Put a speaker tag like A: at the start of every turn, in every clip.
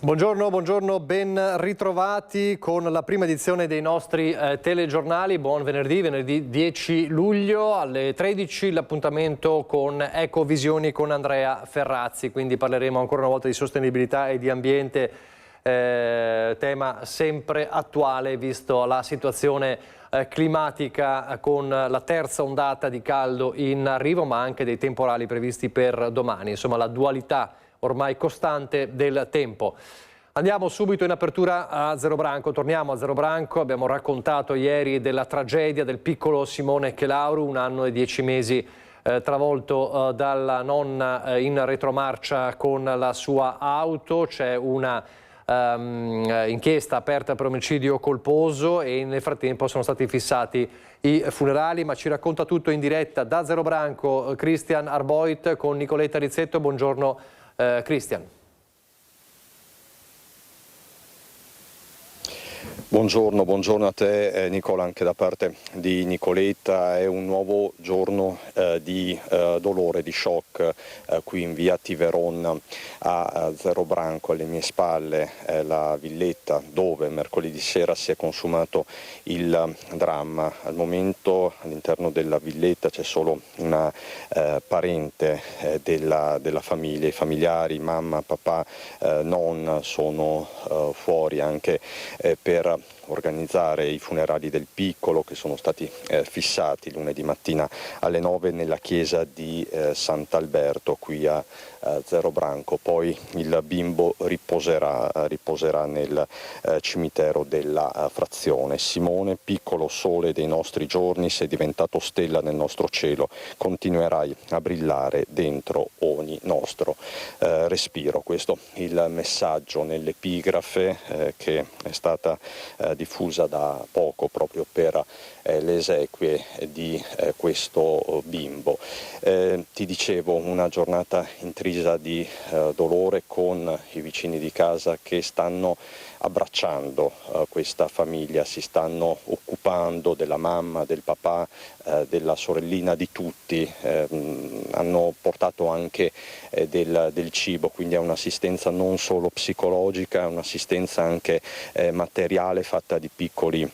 A: Buongiorno, buongiorno, ben ritrovati con la prima edizione dei nostri telegiornali. Buon venerdì 10 luglio alle 13, l'appuntamento con Ecovisioni con Andrea Ferrazzi. Quindi parleremo ancora una volta di sostenibilità e di ambiente, tema sempre attuale visto la situazione climatica con la terza ondata di caldo in arrivo, ma anche dei temporali previsti per domani. Insomma, la dualità ormai costante del tempo. Andiamo subito in apertura a Zero Branco, torniamo a Zero Branco. Abbiamo raccontato ieri della tragedia del piccolo Simone Chelauru, 1 anno e 10 mesi, travolto dalla nonna in retromarcia con la sua auto. C'è una inchiesta aperta per omicidio colposo e nel frattempo sono stati fissati i funerali, ma ci racconta tutto in diretta da Zero Branco Christian Arboit con Nicoletta Rizzetto. Buongiorno Christian.
B: Buongiorno a te Nicola, anche da parte di Nicoletta. È un nuovo giorno di dolore, di shock qui in via Tiveron a Zero Branco. Alle mie spalle la villetta dove mercoledì sera si è consumato il dramma. Al momento all'interno della villetta c'è solo una parente della famiglia. I familiari, mamma, papà, nonna sono fuori anche per organizzare i funerali del piccolo, che sono stati fissati lunedì mattina alle 9 nella chiesa di Sant'Alberto qui a Zero Branco. Poi il bimbo riposerà nel cimitero della frazione. Simone, piccolo sole dei nostri giorni, sei diventato stella nel nostro cielo, continuerai a brillare dentro ogni nostro respiro. Questo il messaggio nell'epigrafe che è stata diffusa da poco proprio per le esequie di questo bimbo. Ti dicevo, una giornata intrisa di dolore con i vicini di casa che stanno abbracciando questa famiglia, si stanno occupando della mamma, del papà, della sorellina, di tutti. Hanno portato anche del cibo, quindi è un'assistenza non solo psicologica, è un'assistenza anche materiale fatta di piccoli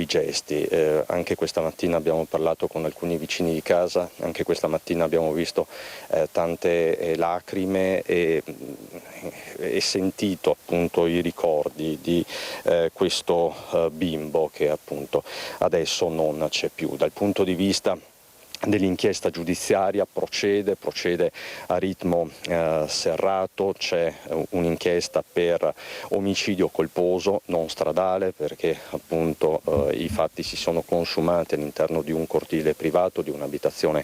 B: gesti. Anche questa mattina abbiamo parlato con alcuni vicini di casa, anche questa mattina abbiamo visto tante lacrime e sentito appunto i ricordi di questo bimbo che appunto adesso non c'è più. Dal punto di vista dell'inchiesta giudiziaria procede a ritmo serrato. C'è un'inchiesta per omicidio colposo non stradale, perché appunto i fatti si sono consumati all'interno di un cortile privato, di un'abitazione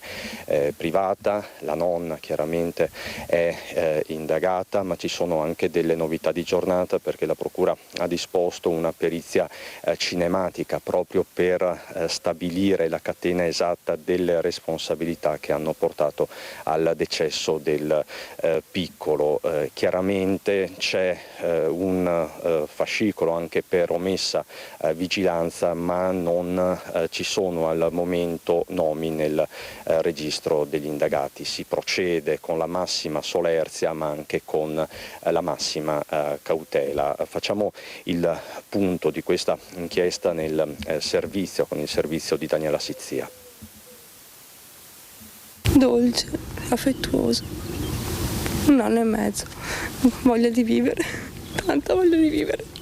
B: privata. La nonna chiaramente è indagata, ma ci sono anche delle novità di giornata, perché la procura ha disposto una perizia cinematica proprio per stabilire la catena esatta delle responsabilità che hanno portato al decesso del piccolo. Chiaramente c'è un fascicolo anche per omessa vigilanza, ma non ci sono al momento nomi nel registro degli indagati. Si procede con la massima solerzia, ma anche con la massima cautela. Facciamo il punto di questa inchiesta nel servizio, con il servizio di Daniela Sizia.
C: Dolce, affettuoso, 1 anno e mezzo, voglia di vivere, tanta voglia di vivere.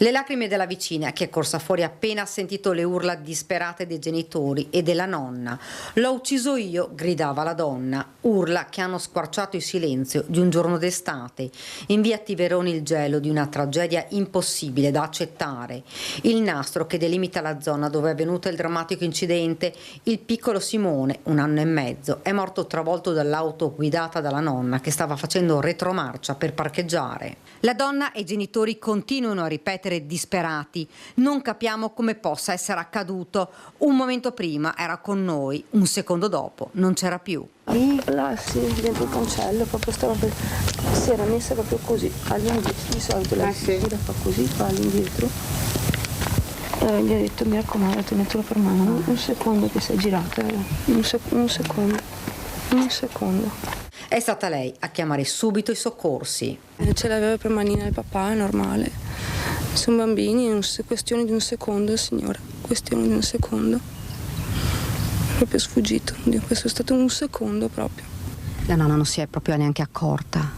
D: Le lacrime della vicina che è corsa fuori appena ha sentito le urla disperate dei genitori e della nonna. L'ho ucciso io, gridava la donna, urla che hanno squarciato il silenzio di un giorno d'estate. In via Tiveroni il gelo di una tragedia impossibile da accettare. Il nastro che delimita la zona dove è avvenuto il drammatico incidente. Il piccolo Simone, 1 anno e mezzo, è morto travolto dall'auto guidata dalla nonna che stava facendo retromarcia per parcheggiare. La donna e i genitori continuano a ripetere disperati. Non capiamo come possa essere accaduto. Un momento prima era con noi, un secondo dopo non c'era più.
C: Là sì, dentro il cancello, proprio si era messa proprio così, all'indietro, di solito lei si gira, fa così, fa all'indietro. E gli ho detto, mi raccomando, tenetelo per mano, un secondo che si è girata, un secondo.
D: È stata lei a chiamare subito i soccorsi.
C: Ce l'aveva per manina il papà, è normale. Sono bambini, è questione di un secondo, signora, questione di un secondo. È proprio sfuggito, questo è stato un secondo proprio.
D: La nonna non si è proprio neanche accorta?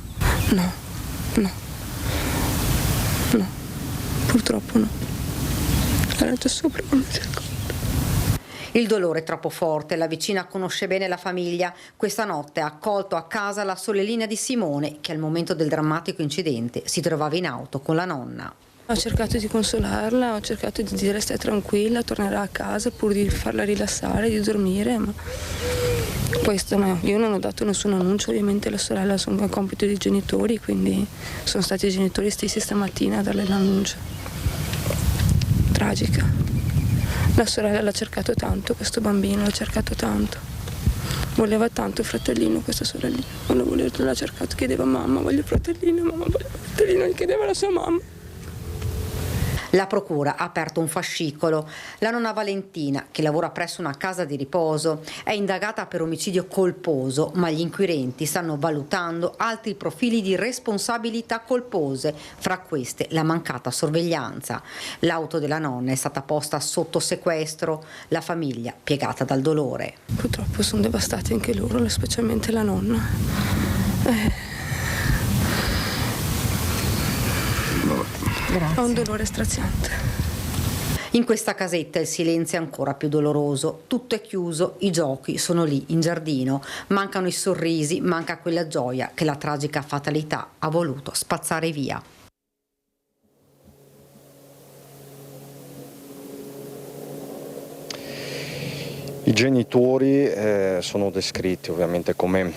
C: No, purtroppo no. Era già sopra quando si è accorta.
D: Il dolore è troppo forte, la vicina conosce bene la famiglia. Questa notte ha accolto a casa la sorellina di Simone, che al momento del drammatico incidente si trovava in auto con la nonna.
C: Ho cercato di consolarla, ho cercato di dire stai tranquilla, tornerà a casa pur di farla rilassare, di dormire, ma questo no, io non ho dato nessun annuncio, ovviamente la sorella sono a compito dei genitori, quindi sono stati i genitori stessi stamattina a darle l'annuncio. Tragica. La sorella l'ha cercato tanto, questo bambino l'ha cercato tanto. Voleva tanto il fratellino, questa sorellina. Quando l'ha cercato chiedeva mamma voglio il fratellino, mamma voglio il fratellino, gli chiedeva la sua mamma.
D: La procura ha aperto un fascicolo. La nonna Valentina, che lavora presso una casa di riposo, è indagata per omicidio colposo, ma gli inquirenti stanno valutando altri profili di responsabilità colpose, fra queste la mancata sorveglianza. L'auto della nonna è stata posta sotto sequestro, la famiglia piegata dal dolore.
C: Purtroppo sono devastati anche loro, specialmente la nonna.
D: Grazie.
C: Ho un dolore straziante.
D: In questa casetta il silenzio è ancora più doloroso, tutto è chiuso, i giochi sono lì in giardino, mancano i sorrisi, manca quella gioia che la tragica fatalità ha voluto spazzare via.
B: I genitori sono descritti ovviamente come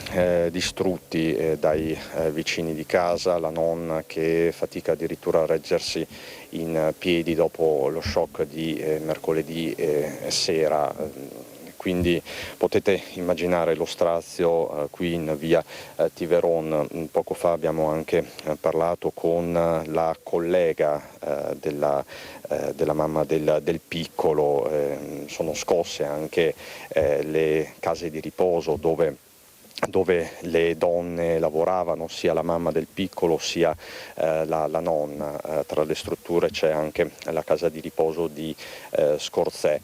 B: distrutti dai vicini di casa, la nonna che fatica addirittura a reggersi in piedi dopo lo shock di mercoledì sera. Quindi potete immaginare lo strazio qui in via Tiveron. Poco fa abbiamo anche parlato con la collega della mamma del piccolo. Sono scosse anche le case di riposo dove le donne lavoravano, sia la mamma del piccolo sia la nonna. Tra le strutture c'è anche la casa di riposo di Scorzè.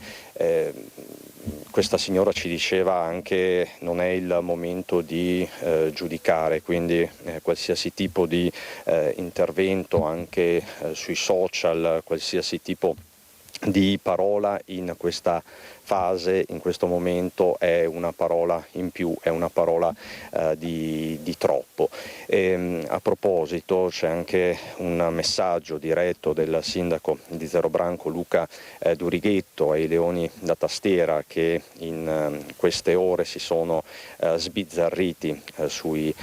B: Questa signora ci diceva anche non è il momento di giudicare, quindi qualsiasi tipo di intervento anche sui social, qualsiasi tipo di parola in questa fase, in questo momento, è una parola in più, è una parola di troppo. A proposito c'è anche un messaggio diretto del sindaco di Zero Branco Luca Durighetto ai leoni da tastiera che in queste ore si sono sbizzarriti sui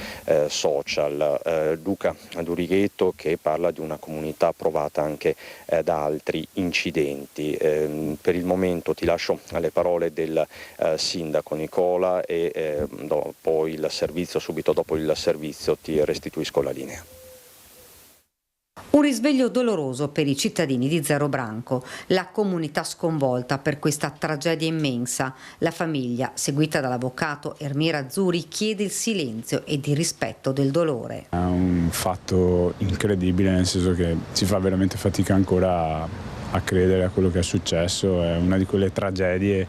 B: social. Luca Durighetto che parla di una comunità provata anche da altri incidenti. Per il momento ti lascio alle parole del sindaco Nicola e dopo il servizio, subito dopo il servizio, ti restituisco la linea.
D: Un risveglio doloroso per i cittadini di Zero Branco, la comunità sconvolta per questa tragedia immensa. La famiglia, seguita dall'avvocato Ermira Azzuri, chiede il silenzio ed il rispetto del dolore.
E: È un fatto incredibile, nel senso che si fa veramente fatica ancora a credere a quello che è successo. È una di quelle tragedie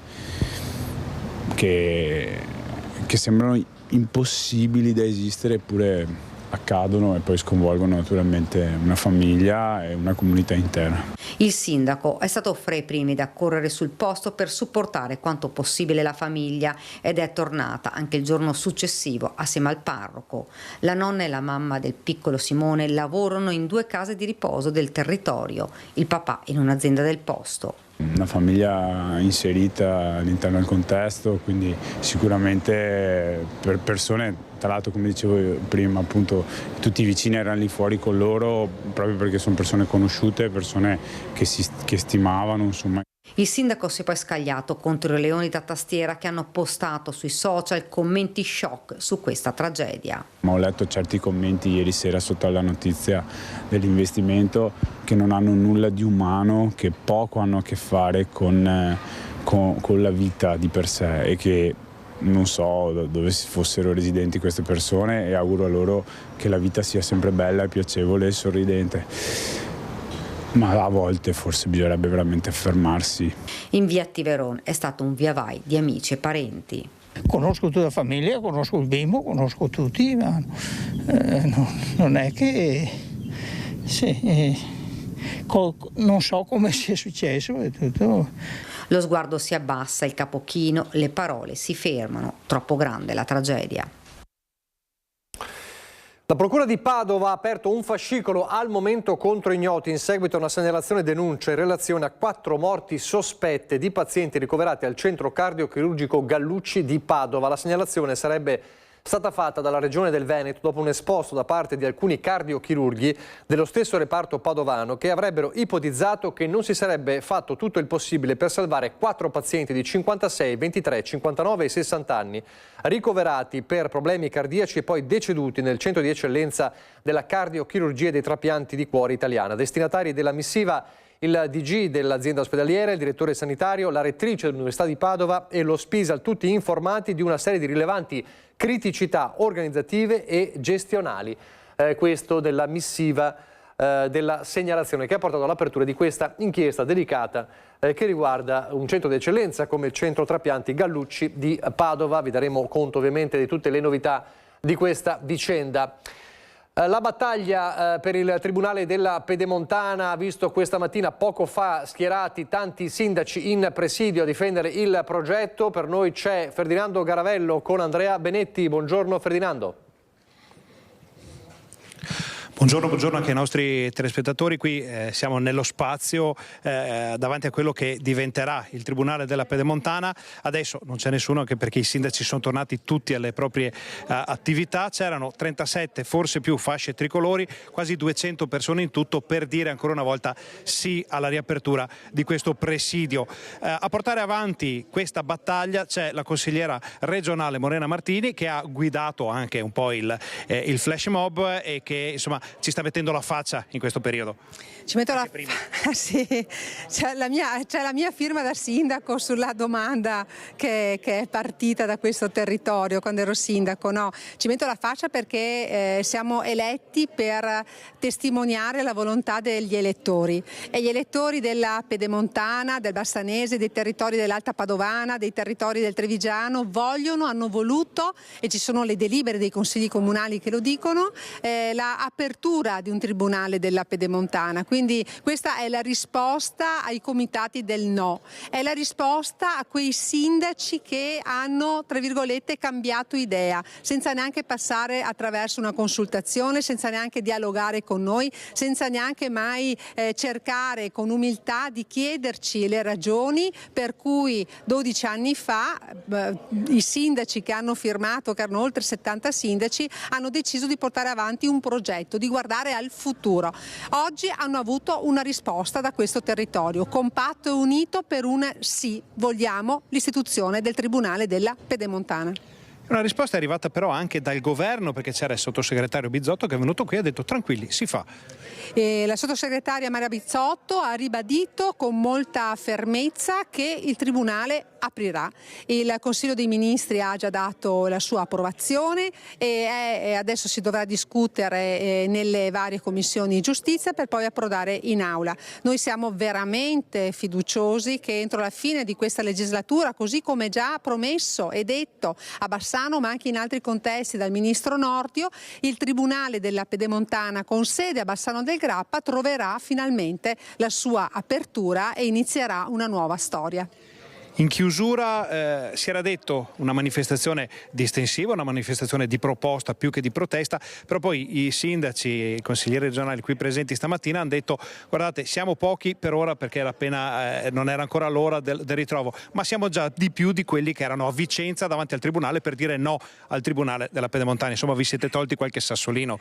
E: che sembrano impossibili da esistere, eppure accadono e poi sconvolgono naturalmente una famiglia e una comunità intera.
D: Il sindaco è stato fra i primi ad accorrere sul posto per supportare quanto possibile la famiglia ed è tornata anche il giorno successivo assieme al parroco. La nonna e la mamma del piccolo Simone lavorano in 2 case di riposo del territorio, il papà in un'azienda del posto.
E: Una famiglia inserita all'interno del contesto, quindi sicuramente per persone, tra l'altro come dicevo prima, appunto tutti i vicini erano lì fuori con loro proprio perché sono persone conosciute, persone che stimavano, insomma.
D: Il sindaco si è poi scagliato contro i leoni da tastiera che hanno postato sui social commenti shock su questa tragedia.
E: Ho letto certi commenti ieri sera sotto la notizia dell'investimento che non hanno nulla di umano, che poco hanno a che fare con la vita di per sé e che non so dove fossero residenti queste persone, e auguro a loro che la vita sia sempre bella, piacevole e sorridente. Ma a volte forse bisognerebbe veramente fermarsi.
D: In via Tiveron è stato un via vai di amici e parenti.
F: Conosco tutta la famiglia, conosco il bimbo, conosco tutti, ma non è che non so come sia successo. È tutto.
D: Lo sguardo si abbassa, il capo chino, le parole si fermano, troppo grande la tragedia.
A: La Procura di Padova ha aperto un fascicolo al momento contro ignoti in seguito a una segnalazione denuncia in relazione a 4 morti sospette di pazienti ricoverati al centro cardiochirurgico Gallucci di Padova. La segnalazione sarebbe stata fatta dalla Regione del Veneto dopo un esposto da parte di alcuni cardiochirurghi dello stesso reparto padovano che avrebbero ipotizzato che non si sarebbe fatto tutto il possibile per salvare 4 pazienti di 56, 23, 59 e 60 anni ricoverati per problemi cardiaci e poi deceduti nel centro di eccellenza della cardiochirurgia e dei trapianti di cuore italiana. Destinatari della missiva il DG dell'azienda ospedaliera, il direttore sanitario, la rettrice dell'Università di Padova e lo Spisal, tutti informati di una serie di rilevanti criticità organizzative e gestionali. Questo della missiva della segnalazione che ha portato all'apertura di questa inchiesta delicata che riguarda un centro di eccellenza come il centro trapianti Gallucci di Padova. Vi daremo conto ovviamente di tutte le novità di questa vicenda. La battaglia per il Tribunale della Pedemontana ha visto questa mattina, poco fa, schierati tanti sindaci in presidio a difendere il progetto. Per noi c'è Ferdinando Garavello con Andrea Benetti. Buongiorno Ferdinando.
G: Buongiorno anche ai nostri telespettatori. Qui siamo nello spazio davanti a quello che diventerà il Tribunale della Pedemontana. Adesso non c'è nessuno, anche perché i sindaci sono tornati tutti alle proprie attività. C'erano 37, forse più, fasce tricolori, quasi 200 persone in tutto per dire ancora una volta sì alla riapertura di questo presidio. A portare avanti questa battaglia c'è la consigliera regionale Morena Martini, che ha guidato anche un po' il flash mob e che insomma ci sta mettendo la faccia in questo periodo.
H: Ci metto sì, c'è la mia firma da sindaco sulla domanda che è partita da questo territorio quando ero sindaco. No, ci metto la faccia perché siamo eletti per testimoniare la volontà degli elettori, e gli elettori della Pedemontana, del Bassanese, dei territori dell'Alta Padovana, dei territori del Trevigiano hanno voluto, e ci sono le delibere dei consigli comunali che lo dicono, l'apertura di un tribunale della Pedemontana. Quindi questa è la risposta ai comitati del no, è la risposta a quei sindaci che hanno, tra virgolette, cambiato idea, senza neanche passare attraverso una consultazione, senza neanche dialogare con noi, senza neanche mai cercare con umiltà di chiederci le ragioni per cui 12 anni fa i sindaci che hanno firmato, che erano oltre 70 sindaci, hanno deciso di portare avanti un progetto, di guardare al futuro. Oggi hanno avuto una risposta da questo territorio, compatto e unito per un sì, vogliamo l'istituzione del Tribunale della Pedemontana.
G: Una risposta è arrivata però anche dal governo, perché c'era il sottosegretario Bizzotto che è venuto qui e ha detto tranquilli, si fa.
H: La sottosegretaria Maria Bizzotto ha ribadito con molta fermezza che il Tribunale aprirà. Il Consiglio dei Ministri ha già dato la sua approvazione e adesso si dovrà discutere nelle varie commissioni di giustizia per poi approdare in aula. Noi siamo veramente fiduciosi che entro la fine di questa legislatura, così come già promesso e detto a Bassano ma anche in altri contesti dal Ministro Nordio, il Tribunale della Pedemontana con sede a Bassano del Grappa troverà finalmente la sua apertura e inizierà una nuova storia.
G: In chiusura si era detto una manifestazione distensiva, una manifestazione di proposta più che di protesta, però poi i sindaci e i consiglieri regionali qui presenti stamattina hanno detto guardate, siamo pochi per ora perché era appena, non era ancora l'ora del ritrovo, ma siamo già di più di quelli che erano a Vicenza davanti al Tribunale per dire no al Tribunale della Pedemontana. Insomma, vi siete tolti qualche sassolino.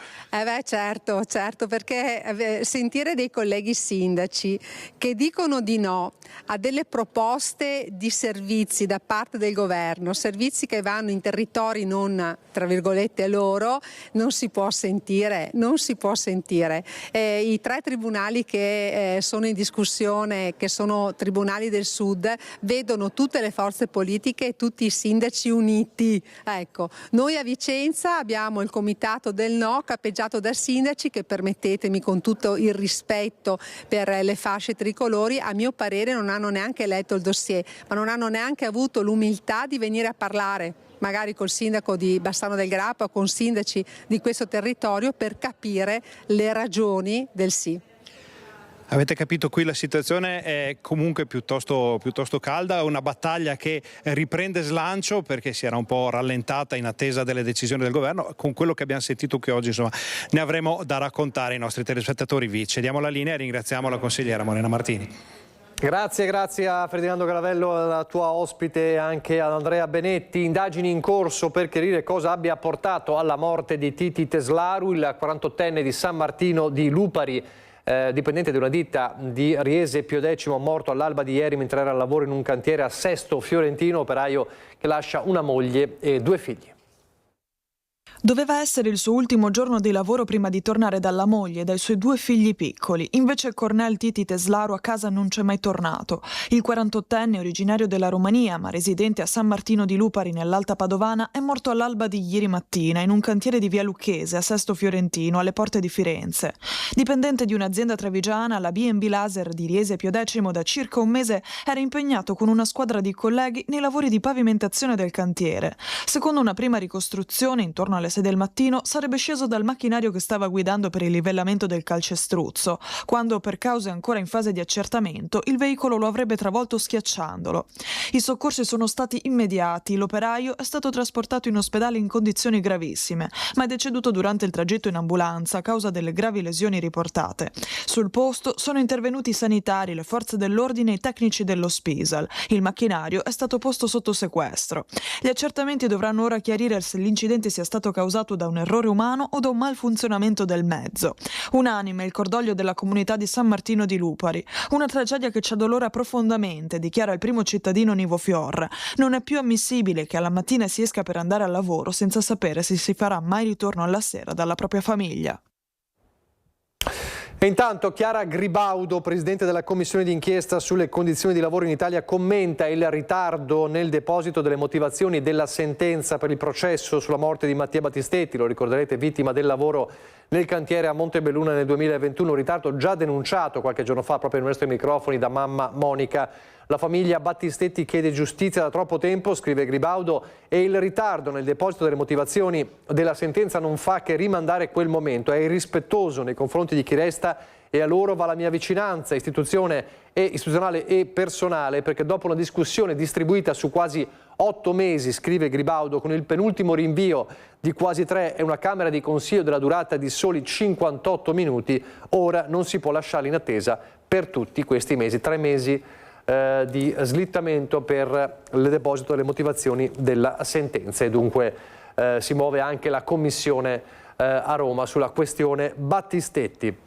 H: Certo, perché sentire dei colleghi sindaci che dicono di no a delle proposte di di servizi da parte del governo, servizi che vanno in territori non, tra virgolette, loro, non si può sentire, non si può sentire. I 3 tribunali che sono in discussione, che sono tribunali del Sud, vedono tutte le forze politiche e tutti i sindaci uniti. Ecco, noi a Vicenza abbiamo il comitato del no, capeggiato da sindaci che, permettetemi con tutto il rispetto per le fasce tricolori, a mio parere non hanno neanche letto il dossier, ma non hanno neanche avuto l'umiltà di venire a parlare magari col sindaco di Bassano del Grappa o con sindaci di questo territorio per capire le ragioni del sì.
G: Avete capito, qui la situazione è comunque piuttosto calda, una battaglia che riprende slancio perché si era un po' rallentata in attesa delle decisioni del governo. Con quello che abbiamo sentito qui oggi, insomma, ne avremo da raccontare ai nostri telespettatori. Vi cediamo la linea e ringraziamo la consigliera Morena Martini.
A: Grazie a Ferdinando Garavello, alla tua ospite, e anche ad Andrea Benetti. Indagini in corso per chiarire cosa abbia portato alla morte di Titi Teslaru, il 48enne di San Martino di Lupari, dipendente di una ditta di Riese Pio X, morto all'alba di ieri mentre era al lavoro in un cantiere a Sesto Fiorentino, operaio che lascia una moglie e 2 figli.
I: Doveva essere il suo ultimo giorno di lavoro prima di tornare dalla moglie e dai suoi 2 figli piccoli. Invece Cornel Titi Teslaru a casa non c'è mai tornato. Il 48enne, originario della Romania ma residente a San Martino di Lupari nell'Alta Padovana, è morto all'alba di ieri mattina in un cantiere di via Lucchese a Sesto Fiorentino, alle porte di Firenze. Dipendente di un'azienda trevigiana, la B&B Laser di Riese Pio X da circa un mese era impegnato con una squadra di colleghi nei lavori di pavimentazione del cantiere. Secondo una prima ricostruzione, intorno alle 6 del mattino sarebbe sceso dal macchinario che stava guidando per il livellamento del calcestruzzo, quando, per cause ancora in fase di accertamento, il veicolo lo avrebbe travolto schiacciandolo. I soccorsi sono stati immediati, l'operaio è stato trasportato in ospedale in condizioni gravissime, ma è deceduto durante il tragitto in ambulanza a causa delle gravi lesioni riportate. Sul posto sono intervenuti i sanitari, le forze dell'ordine e i tecnici dello Spisal. Il macchinario è stato posto sotto sequestro. Gli accertamenti dovranno ora chiarire se l'incidente sia stato causato da un errore umano o da un malfunzionamento del mezzo. Unanime il cordoglio della comunità di San Martino di Lupari. Una tragedia che ci addolora profondamente, dichiara il primo cittadino Nivo Fior. Non è più ammissibile che alla mattina si esca per andare al lavoro senza sapere se si farà mai ritorno alla sera dalla propria famiglia.
A: E intanto Chiara Gribaudo, presidente della commissione d'inchiesta sulle condizioni di lavoro in Italia, commenta il ritardo nel deposito delle motivazioni della sentenza per il processo sulla morte di Mattia Battistetti, lo ricorderete, vittima del lavoro nel cantiere a Montebelluna nel 2021, un ritardo già denunciato qualche giorno fa proprio ai nostri microfoni da mamma Monica. La famiglia Battistetti chiede giustizia da troppo tempo, scrive Gribaudo, e il ritardo nel deposito delle motivazioni della sentenza non fa che rimandare quel momento. È irrispettoso nei confronti di chi resta e a loro va la mia vicinanza istituzionale e personale, perché dopo una discussione distribuita su quasi 8 mesi, scrive Gribaudo, con il penultimo rinvio di quasi 3 e una camera di consiglio della durata di soli 58 minuti, ora non si può lasciarli in attesa per tutti questi mesi, 3 mesi di slittamento per il deposito delle motivazioni della sentenza, e dunque si muove anche la commissione a Roma sulla questione Battistetti.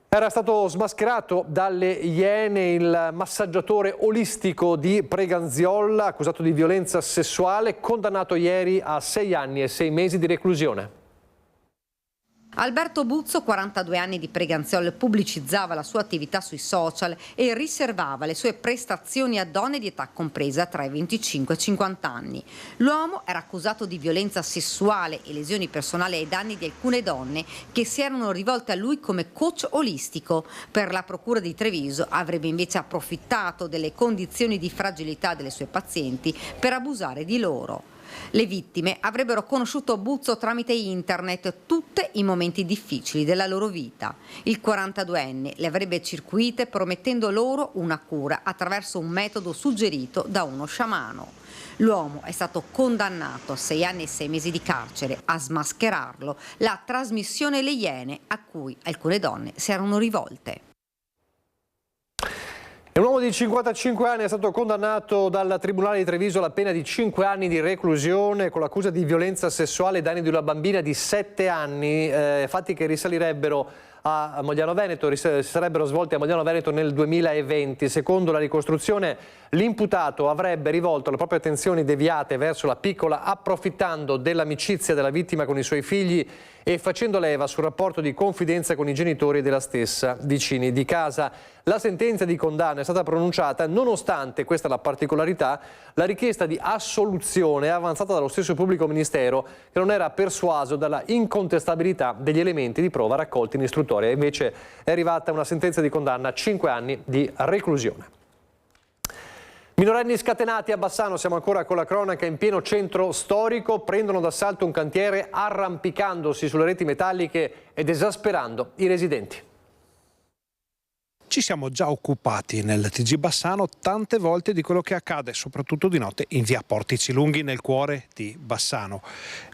A: Era stato smascherato dalle Iene il massaggiatore olistico di Preganziol, accusato di violenza sessuale, condannato ieri a 6 anni e 6 mesi di reclusione.
D: Alberto Buzzo, 42 anni, di Preganziol, pubblicizzava la sua attività sui social e riservava le sue prestazioni a donne di età compresa tra i 25 e i 50 anni. L'uomo era accusato di violenza sessuale e lesioni personali ai danni di alcune donne che si erano rivolte a lui come coach olistico. Per la procura di Treviso avrebbe invece approfittato delle condizioni di fragilità delle sue pazienti per abusare di loro. Le vittime avrebbero conosciuto Buzzo tramite internet, tutte in momenti difficili della loro vita. Il 42enne le avrebbe circuite promettendo loro una cura attraverso un metodo suggerito da uno sciamano. L'uomo è stato condannato a 6 anni e 6 mesi di carcere. A smascherarlo la trasmissione Le Iene, a cui alcune donne si erano rivolte.
A: Un uomo di 55 anni è stato condannato dal Tribunale di Treviso alla pena di 5 anni di reclusione con l'accusa di violenza sessuale ai danni di una bambina di 7 anni, fatti che risalirebbero a Mogliano Veneto, si sarebbero svolti a Mogliano Veneto nel 2020. Secondo la ricostruzione, l'imputato avrebbe rivolto le proprie attenzioni deviate verso la piccola, approfittando dell'amicizia della vittima con i suoi figli e facendo leva sul rapporto di confidenza con i genitori della stessa, vicini di casa. La sentenza di condanna è stata pronunciata nonostante, questa è la particolarità, la richiesta di assoluzione avanzata dallo stesso pubblico ministero, che non era persuaso dalla incontestabilità degli elementi di prova raccolti in istruttoria. Invece è arrivata una sentenza di condanna a 5 anni di reclusione. Minorenni scatenati a Bassano, siamo ancora con la cronaca, in pieno centro storico, prendono d'assalto un cantiere arrampicandosi sulle reti metalliche ed esasperando i residenti.
G: Ci siamo già occupati nel TG Bassano tante volte di quello che accade, soprattutto di notte, in via Portici Lunghi, nel cuore di Bassano.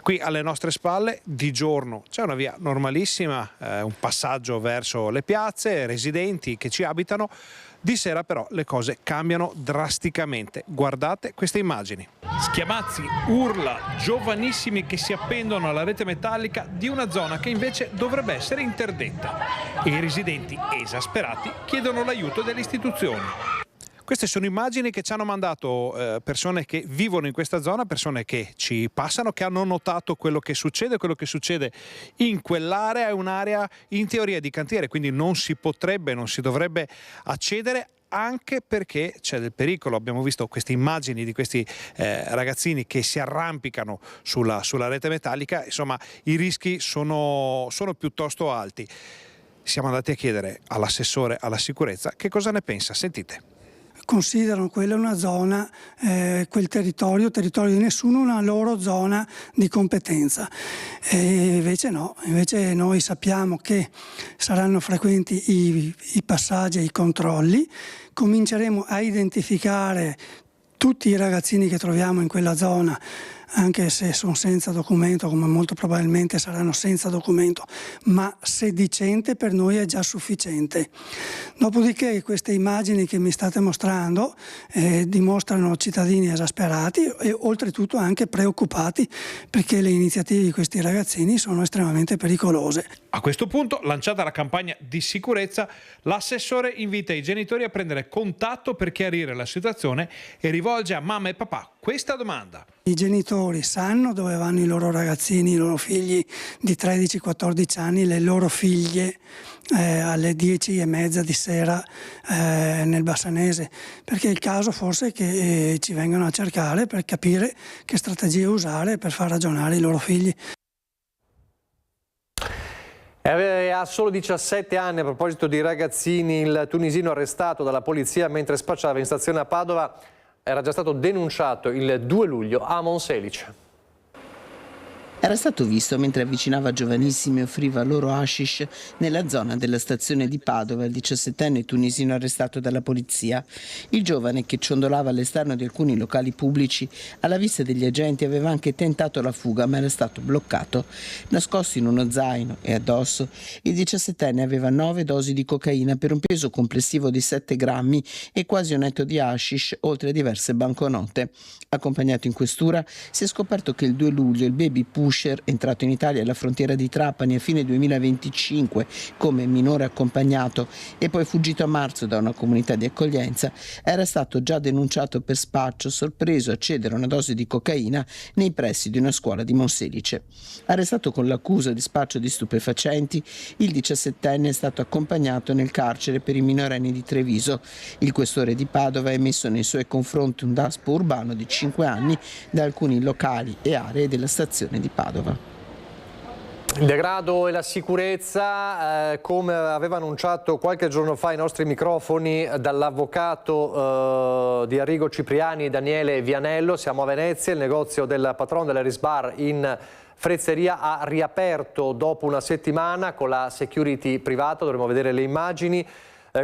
G: Qui alle nostre spalle, di giorno, c'è una via normalissima, un passaggio verso le piazze, residenti che ci abitano. Di sera però le cose cambiano drasticamente. Guardate queste immagini. Schiamazzi, urla, giovanissimi che si appendono alla rete metallica di una zona che invece dovrebbe essere interdetta. E i residenti, esasperati, chiedono l'aiuto delle istituzioni. Queste sono immagini che ci hanno mandato persone che vivono in questa zona, persone che ci passano, che hanno notato quello che succede in quell'area. È un'area in teoria di cantiere, quindi non si dovrebbe accedere, anche perché c'è del pericolo. Abbiamo visto queste immagini di questi ragazzini che si arrampicano sulla rete metallica, insomma i rischi sono piuttosto alti. Siamo andati a chiedere all'assessore alla sicurezza che cosa ne pensa, sentite.
J: Considerano quella una zona, quel territorio di nessuno, una loro zona di competenza. E invece no, invece noi sappiamo che saranno frequenti i passaggi e i controlli, cominceremo a identificare tutti i ragazzini che troviamo in quella zona, anche se sono senza documento, come molto probabilmente saranno senza documento, ma sedicente per noi è già sufficiente. Dopodiché queste immagini che mi state mostrando dimostrano cittadini esasperati e oltretutto anche preoccupati, perché le iniziative di questi ragazzini sono estremamente pericolose.
G: A questo punto, lanciata la campagna di sicurezza, l'assessore invita i genitori a prendere contatto per chiarire la situazione e rivolge a mamma e papà questa domanda.
J: I genitori sanno dove vanno i loro ragazzini, i loro figli di 13-14 anni, le loro figlie alle 10:30 di sera nel Bassanese, perché è il caso forse che ci vengano a cercare per capire che strategie usare per far ragionare i loro figli.
A: Ha solo 17 anni, a proposito di ragazzini, il tunisino arrestato dalla polizia mentre spacciava in stazione a Padova era già stato denunciato il 2 luglio a Monselice.
K: Era stato visto mentre avvicinava giovanissimi e offriva loro hashish nella zona della stazione di Padova il 17enne tunisino arrestato dalla polizia. Il giovane, che ciondolava all'esterno di alcuni locali pubblici, alla vista degli agenti aveva anche tentato la fuga, ma era stato bloccato. Nascosto in uno zaino e addosso, il 17enne aveva 9 dosi di cocaina per un peso complessivo di 7 grammi e quasi un etto di hashish, oltre a diverse banconote. Accompagnato in questura, si è scoperto che il 2 luglio il baby pusher, entrato in Italia alla frontiera di Trapani a fine 2025 come minore accompagnato e poi fuggito a marzo da una comunità di accoglienza, era stato già denunciato per spaccio, sorpreso a cedere una dose di cocaina nei pressi di una scuola di Monselice. Arrestato con l'accusa di spaccio di stupefacenti, il 17enne è stato accompagnato nel carcere per i minorenni di Treviso. Il questore di Padova ha emesso nei suoi confronti un daspo urbano di 5 anni da alcuni locali e aree della stazione di Padova.
A: Il degrado e la sicurezza, come aveva annunciato qualche giorno fa ai nostri microfoni dall'avvocato di Arrigo Cipriani, Daniele Vianello. Siamo a Venezia, il negozio del patron dell'Eris Bar in Frezzeria ha riaperto dopo una settimana con la security privata, dovremo vedere le immagini.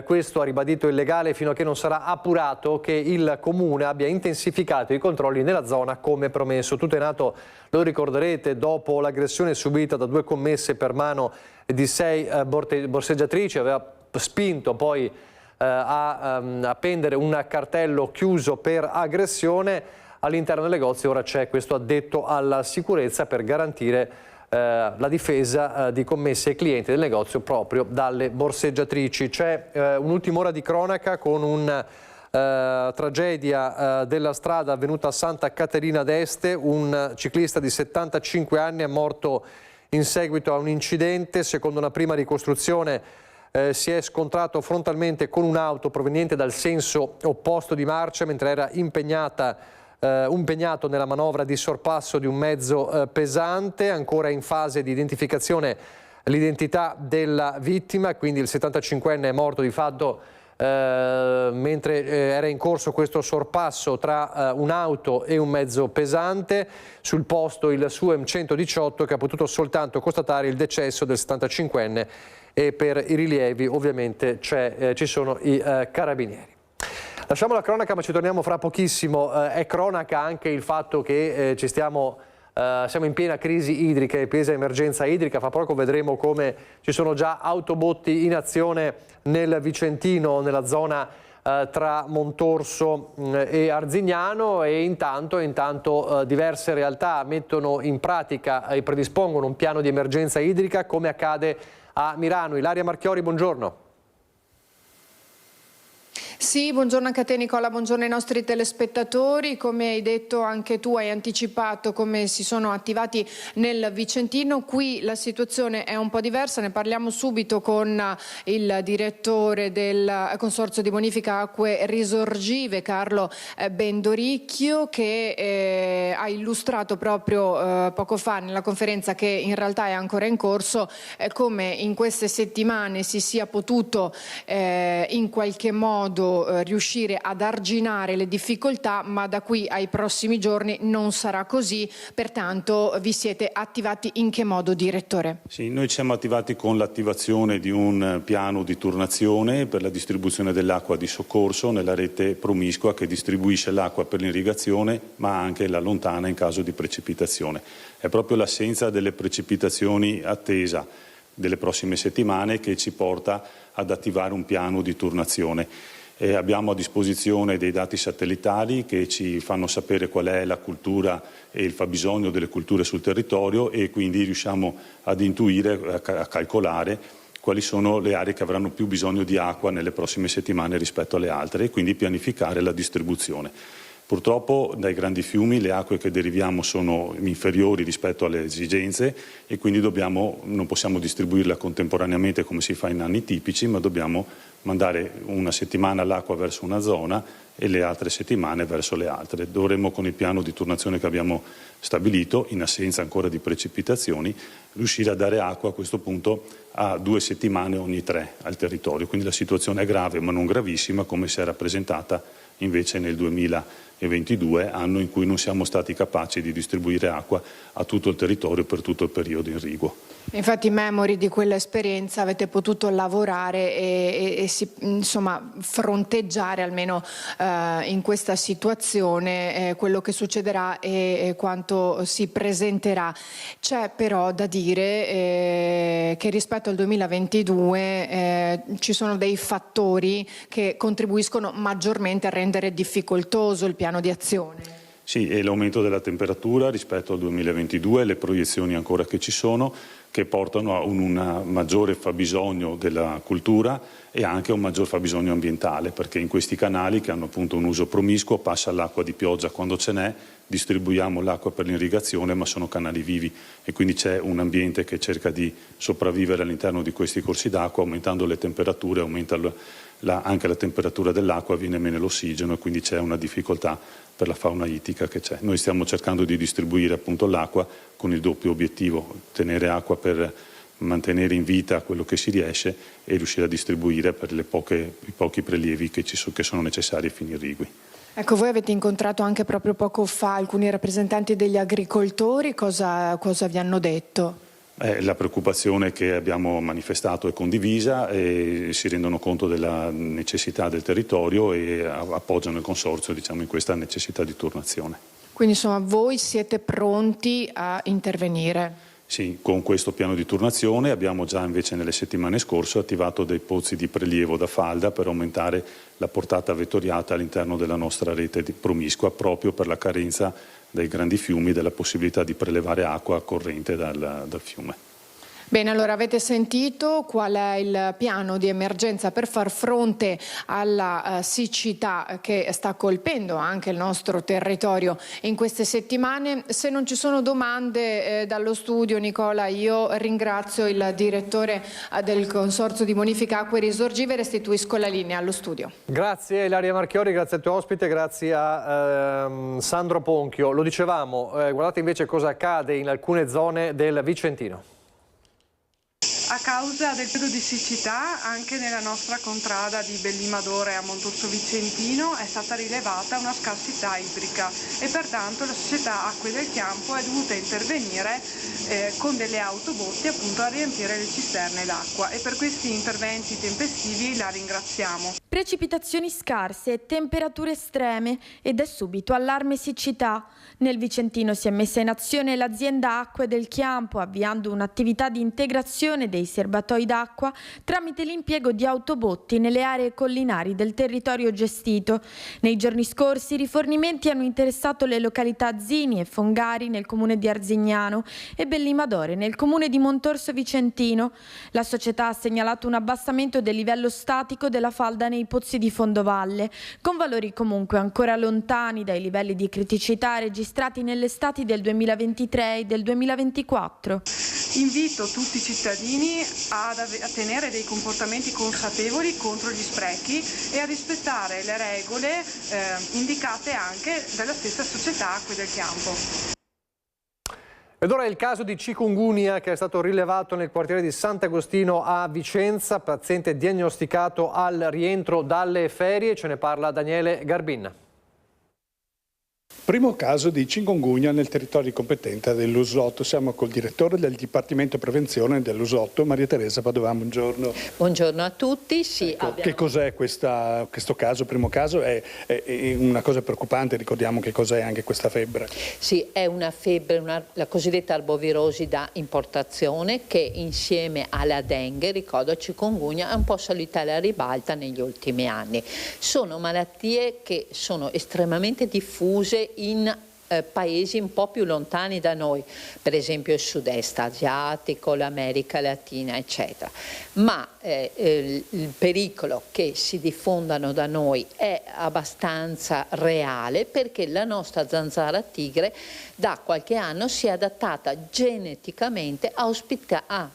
A: Questo ha ribadito il legale fino a che non sarà appurato che il comune abbia intensificato i controlli nella zona come promesso. Tutto è nato, lo ricorderete, dopo l'aggressione subita da 2 commesse per mano di 6 borseggiatrici. Aveva spinto poi a appendere un cartello chiuso per aggressione all'interno del negozio. Ora c'è questo addetto alla sicurezza per garantire la difesa di commesse ai clienti del negozio proprio dalle borseggiatrici. C'è un'ultima ora di cronaca con un tragedia della strada avvenuta a Santa Caterina d'Este. Un ciclista di 75 anni è morto in seguito a un incidente. Secondo una prima ricostruzione si è scontrato frontalmente con un'auto proveniente dal senso opposto di marcia mentre era impegnato nella manovra di sorpasso di un mezzo pesante. Ancora in fase di identificazione l'identità della vittima, quindi il 75enne è morto di fatto mentre era in corso questo sorpasso tra un'auto e un mezzo pesante. Sul posto il SUEM 118 che ha potuto soltanto constatare il decesso del 75enne e per i rilievi ovviamente ci sono i carabinieri. Lasciamo la cronaca ma ci torniamo fra pochissimo. È cronaca anche il fatto che siamo in piena crisi idrica e piena emergenza idrica. Fra poco vedremo come ci sono già autobotti in azione nel Vicentino, nella zona tra Montorso e Arzignano, e intanto diverse realtà mettono in pratica e predispongono un piano di emergenza idrica, come accade a Mirano. Ilaria Marchiori, buongiorno.
L: Sì, buongiorno anche a te Nicola, buongiorno ai nostri telespettatori. Come hai detto anche tu, hai anticipato come si sono attivati nel Vicentino. Qui la situazione è un po' diversa, ne parliamo subito con il direttore del Consorzio di Bonifica Acque Risorgive, Carlo Bendoricchio, che ha illustrato proprio poco fa nella conferenza, che in realtà è ancora in corso, come in queste settimane si sia potuto in qualche modo riuscire ad arginare le difficoltà, ma da qui ai prossimi giorni non sarà così. Pertanto vi siete attivati in che modo, direttore?
M: Sì, noi ci siamo attivati con l'attivazione di un piano di turnazione per la distribuzione dell'acqua di soccorso nella rete promiscua che distribuisce l'acqua per l'irrigazione ma anche la lontana in caso di precipitazione. È proprio l'assenza delle precipitazioni attesa delle prossime settimane che ci porta ad attivare un piano di turnazione. Abbiamo a disposizione dei dati satellitari che ci fanno sapere qual è la cultura e il fabbisogno delle culture sul territorio, e quindi riusciamo ad intuire, a calcolare quali sono le aree che avranno più bisogno di acqua nelle prossime settimane rispetto alle altre, e quindi pianificare la distribuzione. Purtroppo dai grandi fiumi le acque che deriviamo sono inferiori rispetto alle esigenze, e quindi non possiamo distribuirla contemporaneamente come si fa in anni tipici, ma dobbiamo mandare una settimana l'acqua verso una zona e le altre settimane verso le altre. Dovremmo, con il piano di turnazione che abbiamo stabilito, in assenza ancora di precipitazioni, riuscire a dare acqua a questo punto a 2 settimane ogni 3 al territorio. Quindi la situazione è grave ma non gravissima, come si era presentata invece nel 2022, anno in cui non siamo stati capaci di distribuire acqua a tutto il territorio per tutto il periodo irriguo.
L: Infatti, memori di quell'esperienza, avete potuto lavorare e fronteggiare almeno in questa situazione quello che succederà e quanto si presenterà. C'è però da dire che rispetto al 2022 ci sono dei fattori che contribuiscono maggiormente a rendere difficoltoso il piano di azione.
M: Sì, e l'aumento della temperatura rispetto al 2022, le proiezioni ancora che ci sono, che portano a un maggiore fabbisogno della cultura e anche a un maggior fabbisogno ambientale, perché in questi canali, che hanno appunto un uso promiscuo, passa l'acqua di pioggia quando ce n'è, distribuiamo l'acqua per l'irrigazione, ma sono canali vivi, e quindi c'è un ambiente che cerca di sopravvivere all'interno di questi corsi d'acqua. Aumentando le temperature aumenta anche la temperatura dell'acqua, viene meno l'ossigeno, e quindi c'è una difficoltà per la fauna ittica che c'è. Noi stiamo cercando di distribuire appunto l'acqua con il doppio obiettivo: tenere acqua per mantenere in vita quello che si riesce e riuscire a distribuire per i pochi prelievi che sono necessari ai fini irrigui.
L: Ecco, voi avete incontrato anche proprio poco fa alcuni rappresentanti degli agricoltori, cosa vi hanno detto?
M: La preoccupazione che abbiamo manifestato è condivisa, e si rendono conto della necessità del territorio e appoggiano il consorzio, in questa necessità di turnazione.
L: Quindi insomma voi siete pronti a intervenire?
M: Sì, con questo piano di turnazione abbiamo già invece nelle settimane scorse attivato dei pozzi di prelievo da falda per aumentare la portata vettoriata all'interno della nostra rete promiscua, proprio per la carenza dai grandi fiumi, della possibilità di prelevare acqua corrente dal fiume.
L: Bene, allora avete sentito qual è il piano di emergenza per far fronte alla siccità che sta colpendo anche il nostro territorio in queste settimane. Se non ci sono domande dallo studio, Nicola, io ringrazio il direttore del Consorzio di Bonifica Acque Risorgive e restituisco la linea allo studio.
A: Grazie Ilaria Marchiori, grazie al tuo ospite, grazie a Sandro Ponchio. Lo dicevamo, guardate invece cosa accade in alcune zone del Vicentino.
N: A causa del periodo di siccità, anche nella nostra contrada di Bellimadore a Montorso Vicentino è stata rilevata una scarsità idrica e pertanto la società Acque del Chiampo è dovuta intervenire con delle autobotti appunto a riempire le cisterne d'acqua, e per questi interventi tempestivi la ringraziamo.
O: Precipitazioni scarse e temperature estreme ed è subito allarme siccità. Nel Vicentino si è messa in azione l'azienda Acque del Chiampo, avviando un'attività di integrazione dei serbatoi d'acqua tramite l'impiego di autobotti nelle aree collinari del territorio gestito. Nei giorni scorsi i rifornimenti hanno interessato le località Zini e Fongari nel comune di Arzignano e Bellimadore nel comune di Montorso Vicentino. La società ha segnalato un abbassamento del livello statico della falda nei pozzi di fondovalle, con valori comunque ancora lontani dai livelli di criticità registrati nelle estati del 2023 e del 2024.
N: Invito tutti i cittadini a tenere dei comportamenti consapevoli contro gli sprechi e a rispettare le regole indicate anche dalla stessa società Acque del Chiampo.
A: Ed ora è il caso di chikungunya che è stato rilevato nel quartiere di Sant'Agostino a Vicenza, paziente diagnosticato al rientro dalle ferie. Ce ne parla Daniele Garbin.
P: Primo caso di chikungunya nel territorio di competenza dell'Usolotto. Siamo col direttore del Dipartimento Prevenzione dell'Usolotto, Maria Teresa Padovan. Buongiorno.
Q: Buongiorno a tutti. Sì,
P: ecco, che cos'è questo caso? Primo caso è una cosa preoccupante, ricordiamo che cos'è anche questa febbre.
Q: Sì, è una febbre, la cosiddetta arbovirosi da importazione, che insieme alla dengue, ricordo chikungunya, è un po' salita alla ribalta negli ultimi anni. Sono malattie che sono estremamente diffuse in paesi un po' più lontani da noi, per esempio il sud-est asiatico, l'America Latina, eccetera. Ma il pericolo che si diffondano da noi è abbastanza reale, perché la nostra zanzara tigre da qualche anno si è adattata geneticamente a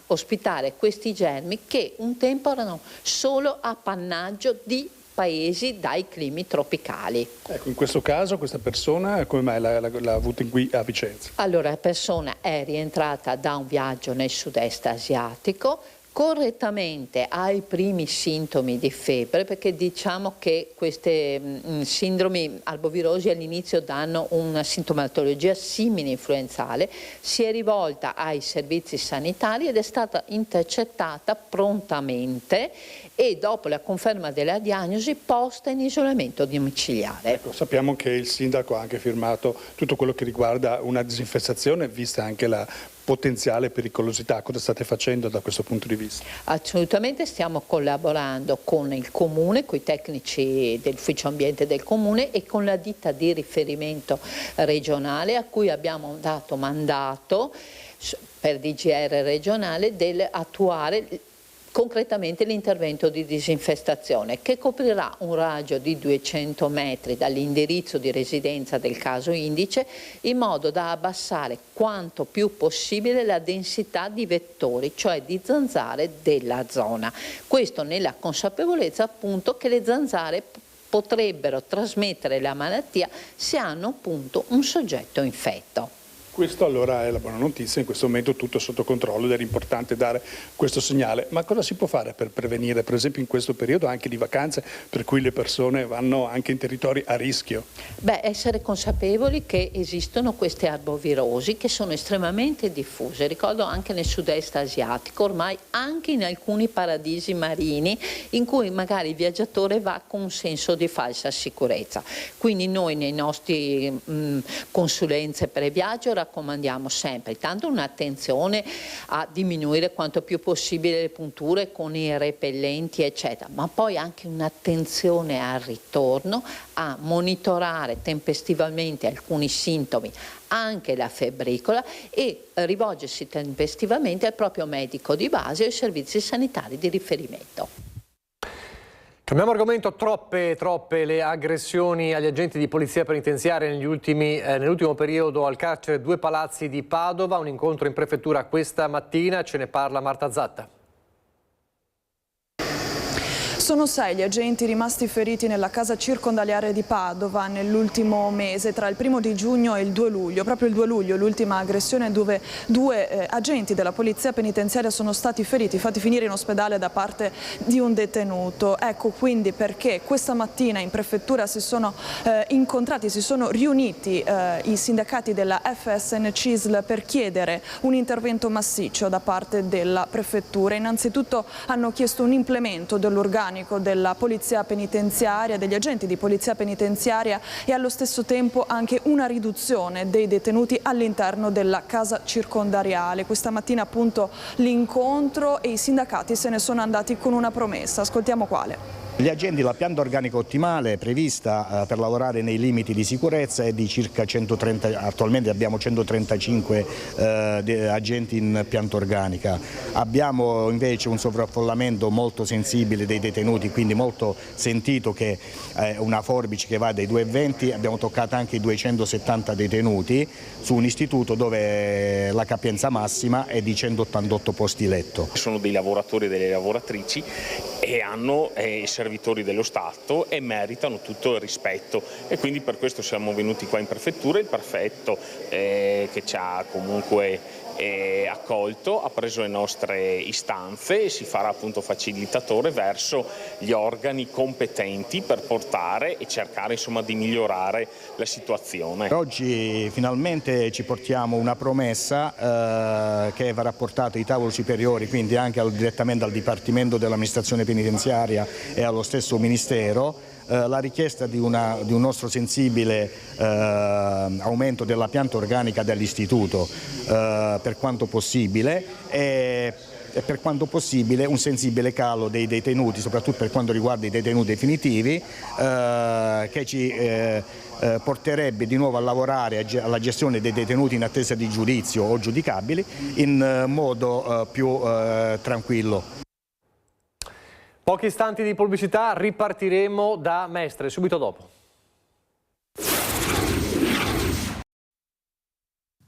Q: ospitare questi germi che un tempo erano solo appannaggio di paesi dai climi tropicali.
P: Ecco, in questo caso questa persona come mai l'ha avuta qui a Vicenza?
Q: Allora, la persona è rientrata da un viaggio nel sud-est asiatico, correttamente ha i primi sintomi di febbre, perché diciamo che queste sindromi arbovirosi all'inizio danno una sintomatologia simile influenzale, si è rivolta ai servizi sanitari ed è stata intercettata prontamente e dopo la conferma della diagnosi posta in isolamento domiciliare.
P: Ecco, sappiamo che il sindaco ha anche firmato tutto quello che riguarda una disinfestazione, vista anche la potenziale pericolosità. Cosa state facendo da questo punto di vista?
Q: Assolutamente, stiamo collaborando con il Comune, con i tecnici dell'Ufficio Ambiente del Comune e con la ditta di riferimento regionale, a cui abbiamo dato mandato per DGR regionale dell'attuare concretamente l'intervento di disinfestazione, che coprirà un raggio di 200 metri dall'indirizzo di residenza del caso indice, in modo da abbassare quanto più possibile la densità di vettori, cioè di zanzare della zona. Questo nella consapevolezza appunto che le zanzare potrebbero trasmettere la malattia se hanno appunto un soggetto infetto.
P: Questo allora è la buona notizia, in questo momento tutto è sotto controllo ed era importante dare questo segnale. Ma cosa si può fare per prevenire, per esempio in questo periodo anche di vacanze, per cui le persone vanno anche in territori a rischio?
Q: Beh, essere consapevoli che esistono queste arbovirosi che sono estremamente diffuse, ricordo anche nel sud-est asiatico, ormai anche in alcuni paradisi marini in cui magari il viaggiatore va con un senso di falsa sicurezza. Quindi noi nei nostri consulenze per viaggio raccomandiamo sempre, tanto un'attenzione a diminuire quanto più possibile le punture con i repellenti eccetera, ma poi anche un'attenzione al ritorno, a monitorare tempestivamente alcuni sintomi, anche la febbricola, e rivolgersi tempestivamente al proprio medico di base e ai servizi sanitari di riferimento.
A: Cambiamo argomento. Troppe le aggressioni agli agenti di polizia penitenziaria nell'ultimo periodo al carcere Due Palazzi di Padova. Un incontro in prefettura questa mattina, ce ne parla Marta Zatta.
I: Sono 6 gli agenti rimasti feriti nella casa circondariale di Padova nell'ultimo mese, tra il 1° di giugno e il 2 luglio. Proprio il 2 luglio l'ultima aggressione dove 2 agenti della polizia penitenziaria sono stati feriti, fatti finire in ospedale da parte di un detenuto. Ecco quindi perché questa mattina in prefettura si sono incontrati, si sono riuniti i sindacati della FSN CISL per chiedere un intervento massiccio da parte della prefettura. Innanzitutto hanno chiesto un implemento dell'organico della polizia penitenziaria, degli agenti di polizia penitenziaria, e allo stesso tempo anche una riduzione dei detenuti all'interno della casa circondariale. Questa mattina appunto l'incontro, e i sindacati se ne sono andati con una promessa. Ascoltiamo quale.
R: Gli agenti, la pianta organica ottimale prevista per lavorare nei limiti di sicurezza è di circa 130, attualmente abbiamo 135 agenti in pianta organica. Abbiamo invece un sovraffollamento molto sensibile dei detenuti, quindi molto sentito, che è una forbice che va dai 220, abbiamo toccato anche i 270 detenuti su un istituto dove la capienza massima è di 188 posti letto.
S: Sono dei lavoratori e delle lavoratrici e hanno servitori dello Stato e meritano tutto il rispetto, e quindi per questo siamo venuti qua in prefettura. Il prefetto che ci ha comunque accolto ha preso le nostre istanze e si farà appunto facilitatore verso gli organi competenti per portare e cercare insomma di migliorare la situazione.
R: Oggi finalmente ci portiamo una promessa che va rapportata ai tavoli superiori, quindi anche direttamente al Dipartimento dell'amministrazione penitenziaria e allo stesso Ministero, la richiesta di un nostro sensibile aumento della pianta organica dell'istituto per quanto possibile, e per quanto possibile un sensibile calo dei detenuti, soprattutto per quanto riguarda i detenuti definitivi, che ci porterebbe di nuovo a lavorare alla gestione dei detenuti in attesa di giudizio o giudicabili in modo più tranquillo.
A: Pochi istanti di pubblicità, ripartiremo da Mestre, subito dopo.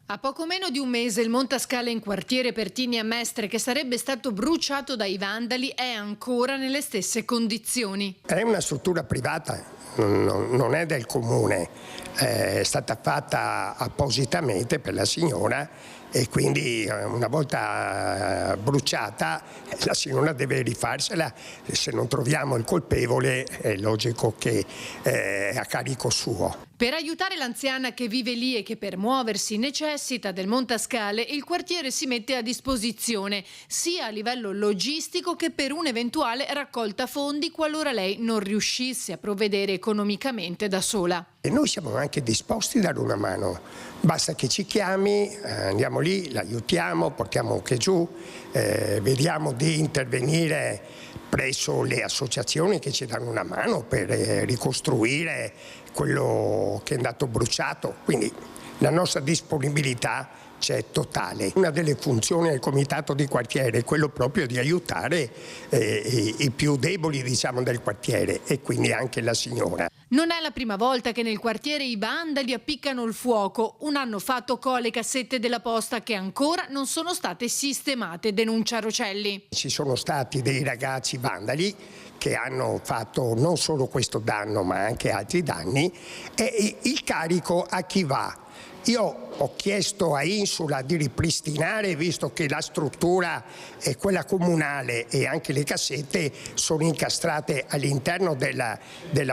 T: A poco meno di un mese il Montascale in quartiere Pertini a Mestre, che sarebbe stato bruciato dai vandali, è ancora nelle stesse condizioni.
U: È una struttura privata, non è del comune, è stata fatta appositamente per la signora, e quindi una volta bruciata la signora deve rifarsela. Se non troviamo il colpevole è logico che è a carico suo.
T: Per aiutare l'anziana che vive lì e che per muoversi necessita del Montascale, il quartiere si mette a disposizione sia a livello logistico che per un'eventuale raccolta fondi qualora lei non riuscisse a provvedere economicamente da sola.
U: E noi siamo anche disposti a dare una mano, basta che ci chiami, andiamo lì, l'aiutiamo, portiamo anche giù, vediamo di intervenire presso le associazioni che ci danno una mano per ricostruire quello che è andato bruciato, quindi la nostra disponibilità c'è totale. Una delle funzioni del comitato di quartiere è quello proprio di aiutare i più deboli, diciamo, del quartiere, e quindi anche la signora.
T: Non è la prima volta che nel quartiere i vandali appiccano il fuoco. Un anno fa toccò le cassette della posta che ancora non sono state sistemate, denuncia Rocelli.
U: Ci sono stati dei ragazzi vandali che hanno fatto non solo questo danno ma anche altri danni, e il carico a chi va? Io ho chiesto a Insula di ripristinare, visto che la struttura è quella comunale e anche le cassette sono incastrate all'interno della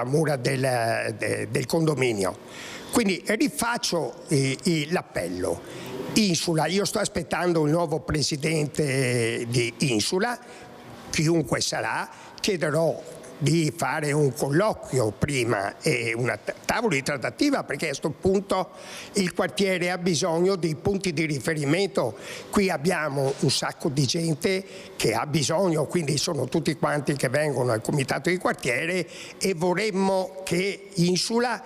U: mura del condominio. Quindi rifaccio l'appello. Insula, io sto aspettando il nuovo presidente di Insula, chiunque sarà, chiederò di fare un colloquio prima e una tavola di trattativa, perché a questo punto il quartiere ha bisogno di punti di riferimento. Qui abbiamo un sacco di gente che ha bisogno, quindi sono tutti quanti che vengono al comitato di quartiere e vorremmo che Insula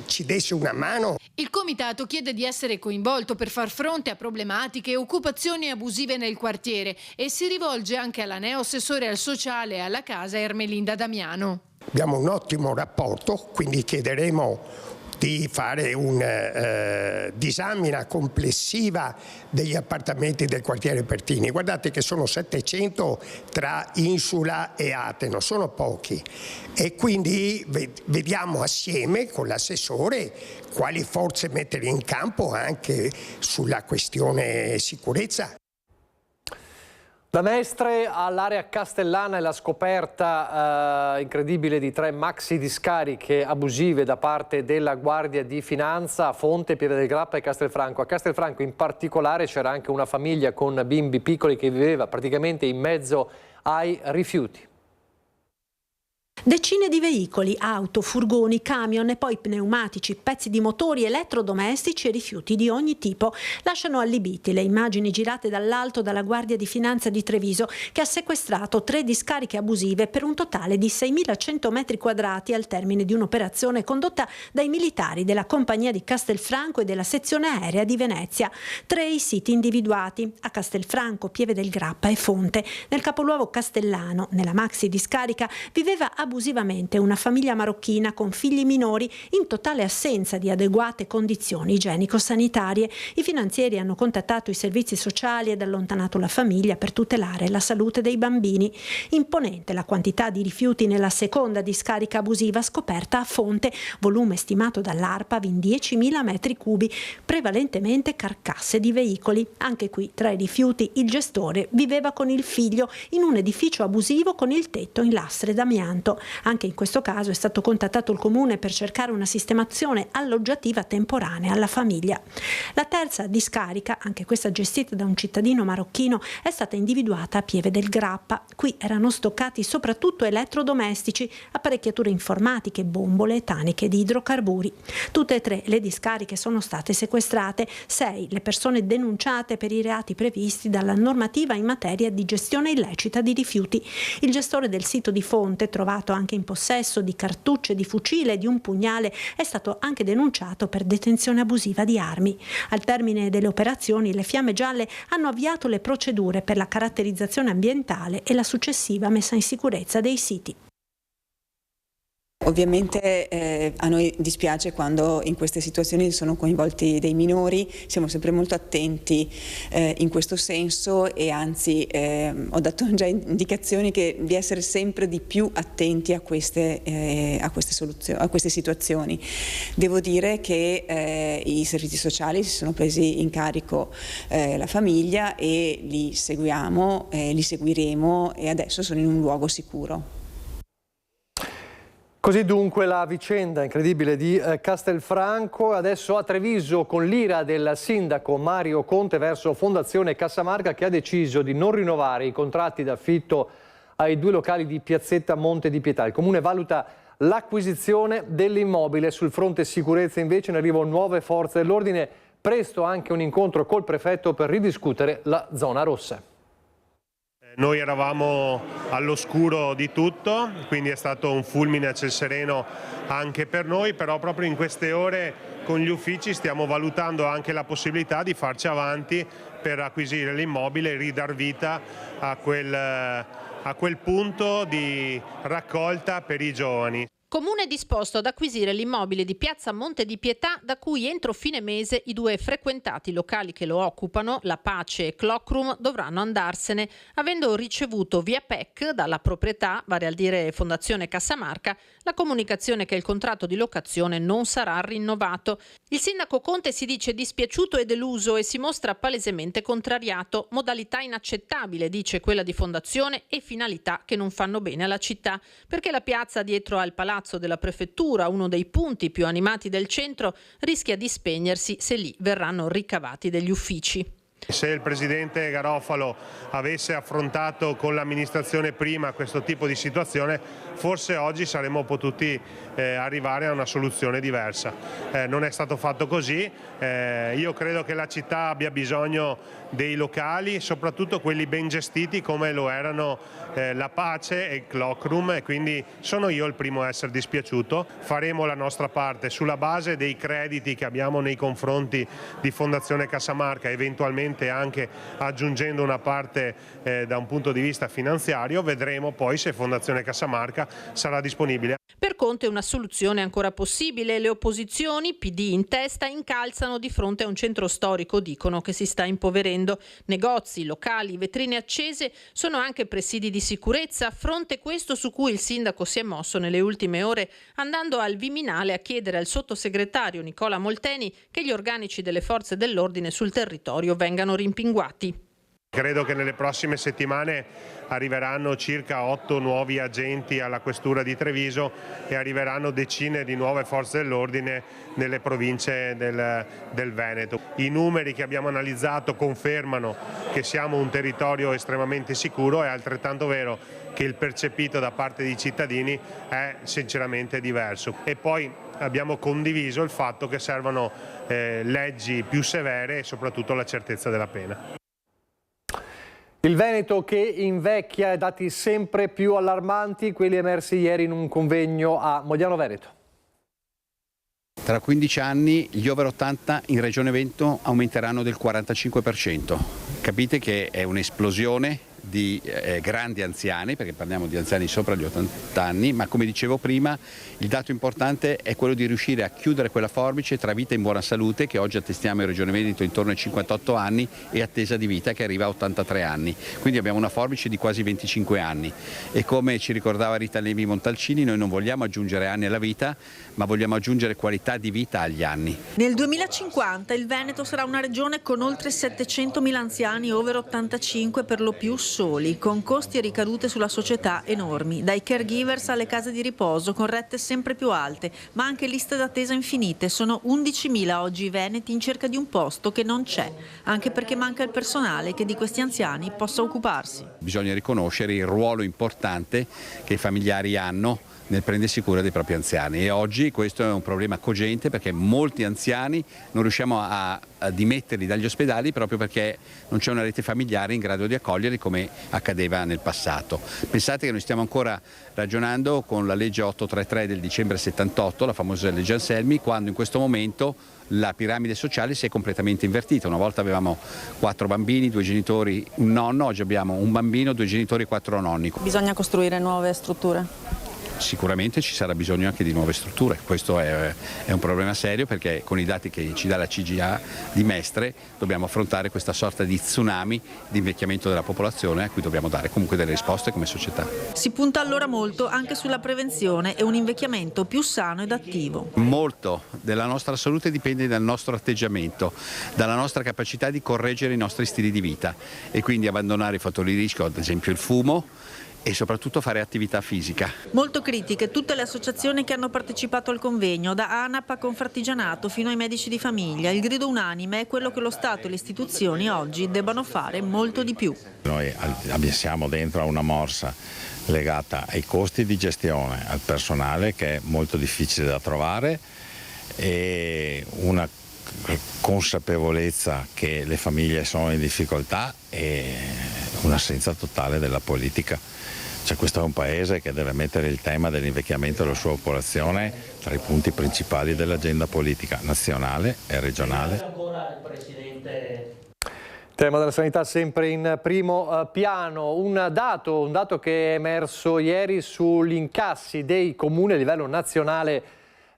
U: ci desse una mano.
T: Il comitato chiede di essere coinvolto per far fronte a problematiche e occupazioni abusive nel quartiere e si rivolge anche alla neoassessore al sociale e alla casa Ermelinda Damiano.
U: Abbiamo un ottimo rapporto, quindi chiederemo di fare una disamina complessiva degli appartamenti del quartiere Pertini. Guardate che sono 700 tra Insula e Ateno, sono pochi, e quindi vediamo assieme con l'assessore quali forze mettere in campo anche sulla questione sicurezza.
A: Da Mestre all'area castellana e la scoperta incredibile di 3 maxi discariche abusive da parte della Guardia di Finanza a Fonte, Pieve del Grappa e Castelfranco. A Castelfranco in particolare c'era anche una famiglia con bimbi piccoli che viveva praticamente in mezzo ai rifiuti.
C: Decine di veicoli, auto, furgoni, camion e poi pneumatici, pezzi di motori, elettrodomestici e rifiuti di ogni tipo lasciano allibiti le immagini girate dall'alto dalla Guardia di Finanza di Treviso, che ha sequestrato 3 discariche abusive per un totale di 6.100 metri quadrati al termine di un'operazione condotta dai militari della Compagnia di Castelfranco e della sezione aerea di Venezia. 3 i siti individuati: a Castelfranco, Pieve del Grappa e Fonte. Nel capoluogo castellano, nella maxi discarica, viveva abusivamente una famiglia marocchina con figli minori in totale assenza di adeguate condizioni igienico-sanitarie. I finanzieri hanno contattato i servizi sociali ed allontanato la famiglia per tutelare la salute dei bambini. Imponente la quantità di rifiuti nella seconda discarica abusiva scoperta a Fonte, volume stimato dall'ARPAV in 10.000 metri cubi, prevalentemente carcasse di veicoli. Anche qui, tra i rifiuti, il gestore viveva con il figlio in un edificio abusivo con il tetto in lastre d'amianto. Anche in questo caso è stato contattato il comune per cercare una sistemazione alloggiativa temporanea alla famiglia. La terza discarica, anche questa gestita da un cittadino marocchino, è stata individuata a Pieve del Grappa. Qui erano stoccati soprattutto elettrodomestici, apparecchiature informatiche, bombole e taniche di idrocarburi. Tutte e 3 le discariche sono state sequestrate, 6 le persone denunciate per i reati previsti dalla normativa in materia di gestione illecita di rifiuti. Il gestore del sito di Fonte, trovato anche in possesso di cartucce di fucile e di un pugnale, è stato anche denunciato per detenzione abusiva di armi. Al termine delle operazioni, le Fiamme Gialle hanno avviato le procedure per la caratterizzazione ambientale e la successiva messa in sicurezza dei siti.
V: Ovviamente a noi dispiace quando in queste situazioni sono coinvolti dei minori, siamo sempre molto attenti in questo senso e anzi ho dato già indicazioni di essere sempre di più attenti a queste situazioni. Devo dire che i servizi sociali si sono presi in carico la famiglia e li seguiamo, li seguiremo e adesso sono in un luogo sicuro.
A: Così dunque la vicenda incredibile di Castelfranco. Adesso a Treviso, con l'ira del sindaco Mario Conte verso Fondazione Cassamarca, che ha deciso di non rinnovare i contratti d'affitto ai 2 locali di Piazzetta Monte di Pietà. Il comune valuta l'acquisizione dell'immobile. Sul fronte sicurezza invece ne arrivano nuove forze dell'ordine. Presto anche un incontro col prefetto per ridiscutere la zona rossa.
W: Noi eravamo all'oscuro di tutto, quindi è stato un fulmine a ciel sereno anche per noi, però proprio in queste ore con gli uffici stiamo valutando anche la possibilità di farci avanti per acquisire l'immobile e ridar vita a quel punto di raccolta per i giovani.
X: Comune disposto ad acquisire l'immobile di Piazza Monte di Pietà, da cui entro fine mese i 2 frequentati locali che lo occupano, La Pace e Clockroom, dovranno andarsene, avendo ricevuto via PEC dalla proprietà, vale a dire Fondazione Cassamarca, la comunicazione che il contratto di locazione non sarà rinnovato. Il sindaco Conte si dice dispiaciuto e deluso e si mostra palesemente contrariato. Modalità inaccettabile, dice, quella di Fondazione, e finalità che non fanno bene alla città, perché la piazza dietro al palazzo della prefettura, uno dei punti più animati del centro, rischia di spegnersi se lì verranno ricavati degli uffici.
W: Se il Presidente Garofalo avesse affrontato con l'amministrazione prima questo tipo di situazione, forse oggi saremmo potuti arrivare a una soluzione diversa. Non è stato fatto così. Io credo che la città abbia bisogno dei locali, soprattutto quelli ben gestiti come lo erano la Pace e il Clockroom, e quindi sono io il primo a essere dispiaciuto. Faremo la nostra parte sulla base dei crediti che abbiamo nei confronti di Fondazione Casamarca, eventualmente anche aggiungendo una parte da un punto di vista finanziario. Vedremo poi se Fondazione Casamarca sarà disponibile.
X: Per Conte una soluzione ancora possibile. Le opposizioni, PD in testa, incalzano di fronte a un centro storico, dicono, che si sta impoverendo. Negozi, locali, vetrine accese sono anche presidi di sicurezza, fronte questo su cui il sindaco si è mosso nelle ultime ore, andando al Viminale a chiedere al sottosegretario Nicola Molteni che gli organici delle forze dell'ordine sul territorio vengano rimpinguati.
W: Credo che nelle prossime settimane arriveranno circa 8 nuovi agenti alla questura di Treviso e arriveranno decine di nuove forze dell'ordine nelle province del Veneto. I numeri che abbiamo analizzato confermano che siamo un territorio estremamente sicuro. È altrettanto vero che il percepito da parte dei cittadini è sinceramente diverso. E poi abbiamo condiviso il fatto che servono leggi più severe e soprattutto la certezza della pena.
A: Il Veneto che invecchia, dati sempre più allarmanti, quelli emersi ieri in un convegno a Mogliano Veneto.
B: Tra 15 anni gli over 80 in Regione Veneto aumenteranno del 45%. Capite che è un'esplosione di grandi anziani, perché parliamo di anziani sopra gli 80 anni, ma come dicevo prima il dato importante è quello di riuscire a chiudere quella forbice tra vita in buona salute, che oggi attestiamo in Regione Veneto intorno ai 58 anni, e attesa di vita che arriva a 83 anni. Quindi abbiamo una forbice di quasi 25 anni e, come ci ricordava Rita Levi Montalcini, noi non vogliamo aggiungere anni alla vita, ma vogliamo aggiungere qualità di vita agli anni.
E: Nel 2050 il Veneto sarà una regione con oltre 700.000 anziani over 85, per lo più soli, con costi e ricadute sulla società enormi, dai caregivers alle case di riposo con rette sempre più alte, ma anche liste d'attesa infinite. Sono 11.000 oggi i veneti in cerca di un posto che non c'è, anche perché manca il personale che di questi anziani possa occuparsi. Bisogna riconoscere il ruolo importante che i familiari hanno nel prendersi cura dei propri anziani, e oggi questo è un problema cogente, perché molti anziani non riusciamo a dimetterli dagli ospedali proprio perché non c'è una rete familiare in grado di accoglierli come accadeva nel passato. Pensate che noi stiamo ancora ragionando con la legge 833 del dicembre 78, la famosa legge Anselmi, quando in questo momento la piramide sociale si è completamente invertita. Una volta avevamo 4 bambini, 2 genitori, un nonno, oggi abbiamo un bambino, 2 genitori e 4 nonni. Bisogna costruire nuove strutture? Sicuramente ci sarà bisogno anche di nuove strutture, questo è un problema serio, perché con i dati che ci dà la CGA di Mestre dobbiamo affrontare questa sorta di tsunami di invecchiamento della popolazione a cui dobbiamo dare comunque delle risposte come società. Si punta allora molto anche sulla prevenzione e un invecchiamento più sano ed attivo. Molto della nostra salute dipende dal nostro atteggiamento, dalla nostra capacità di correggere i nostri stili di vita e quindi abbandonare i fattori di rischio, ad esempio il fumo, e soprattutto fare attività fisica. Molto critiche tutte le associazioni che hanno partecipato al convegno, da ANAP a Confartigianato fino ai medici di famiglia. Il grido unanime è quello che lo Stato e le istituzioni oggi debbano fare molto di più. Noi siamo dentro a una morsa legata ai costi di gestione, al personale che è molto difficile da trovare, e una consapevolezza che le famiglie sono in difficoltà e un'assenza totale della politica. Cioè, questo è un paese che deve mettere il tema dell'invecchiamento della sua popolazione tra i punti principali dell'agenda politica nazionale e regionale.
A: Tema della sanità sempre in primo piano. Un dato che è emerso ieri sugli incassi dei comuni a livello nazionale,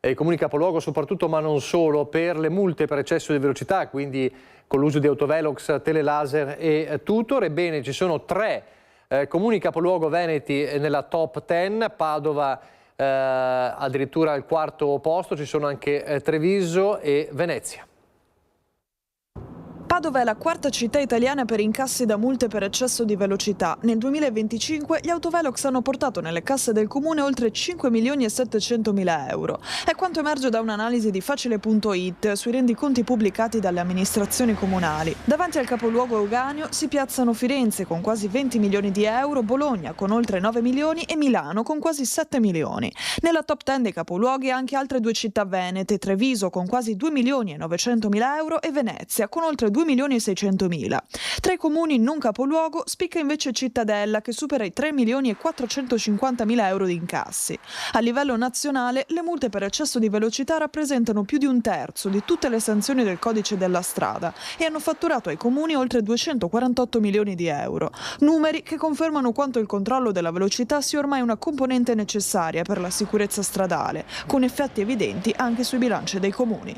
A: i comuni capoluogo soprattutto, ma non solo, per le multe per eccesso di velocità, quindi con l'uso di autovelox, telelaser e tutor. Ebbene, ci sono 3 comuni capoluogo veneti nella top 10, Padova addirittura al 4° posto, ci sono anche Treviso e Venezia.
I: Padova è la quarta città italiana per incassi da multe per eccesso di velocità. Nel 2025 gli autovelox hanno portato nelle casse del comune oltre 5.700.000 euro. È quanto emerge da un'analisi di Facile.it sui rendiconti pubblicati dalle amministrazioni comunali. Davanti al capoluogo Euganeo si piazzano Firenze con quasi 20 milioni di euro, Bologna con oltre 9 milioni e Milano con quasi 7 milioni. Nella top 10 dei capoluoghi anche altre due città venete, Treviso con quasi 2 milioni e 900.000 euro e Venezia con oltre 2 milioni e 600.000. Tra i comuni non capoluogo spicca invece Cittadella che supera i 3 milioni e 450.000 euro di incassi. A livello nazionale le multe per eccesso di velocità rappresentano più di un terzo di tutte le sanzioni del codice della strada e hanno fatturato ai comuni oltre 248 milioni di euro. Numeri che confermano quanto il controllo della velocità sia ormai una componente necessaria per la sicurezza stradale, con effetti evidenti anche sui bilanci dei comuni.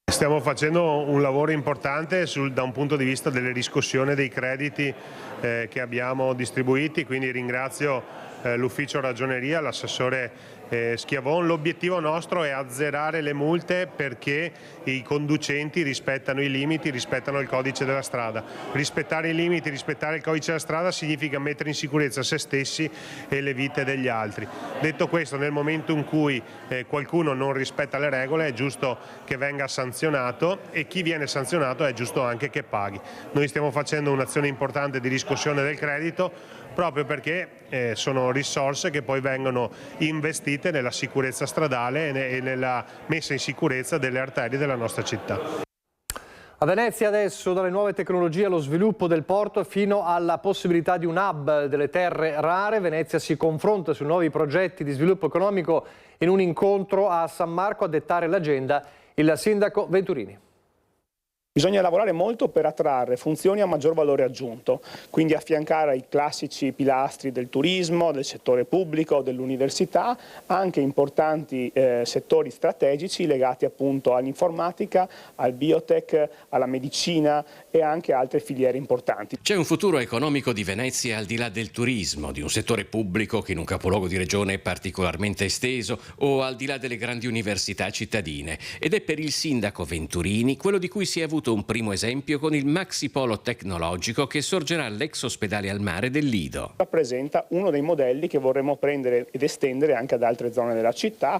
W: Stiamo facendo un lavoro importante da un punto di vista delle riscossione dei crediti che abbiamo distribuiti, quindi ringrazio l'ufficio ragioneria, l'assessore Schiavon. L'obiettivo nostro è azzerare le multe perché i conducenti rispettano i limiti, rispettano il codice della strada. Rispettare i limiti, rispettare il codice della strada significa mettere in sicurezza se stessi e le vite degli altri. Detto questo, nel momento in cui qualcuno non rispetta le regole è giusto che venga sanzionato e chi viene sanzionato è giusto anche che paghi. Noi stiamo facendo un'azione importante di riscossione del credito proprio perché sono risorse che poi vengono investite nella sicurezza stradale e nella messa in sicurezza delle arterie della nostra città.
A: A Venezia adesso, dalle nuove tecnologie allo sviluppo del porto fino alla possibilità di un hub delle terre rare, Venezia si confronta su nuovi progetti di sviluppo economico in un incontro a San Marco. A dettare l'agenda il sindaco Venturini.
D: Bisogna lavorare molto per attrarre funzioni a maggior valore aggiunto, quindi affiancare ai classici pilastri del turismo, del settore pubblico, dell'università, anche importanti settori strategici legati appunto all'informatica, al biotech, alla medicina e anche altre filiere importanti.
F: C'è un futuro economico di Venezia al di là del turismo, di un settore pubblico che in un capoluogo di regione è particolarmente esteso o al di là delle grandi università cittadine, ed è per il sindaco Venturini quello di cui si è avuto un primo esempio con il Maxi Polo tecnologico che sorgerà all'ex ospedale al mare del Lido.
D: Rappresenta uno dei modelli che vorremmo prendere ed estendere anche ad altre zone della città,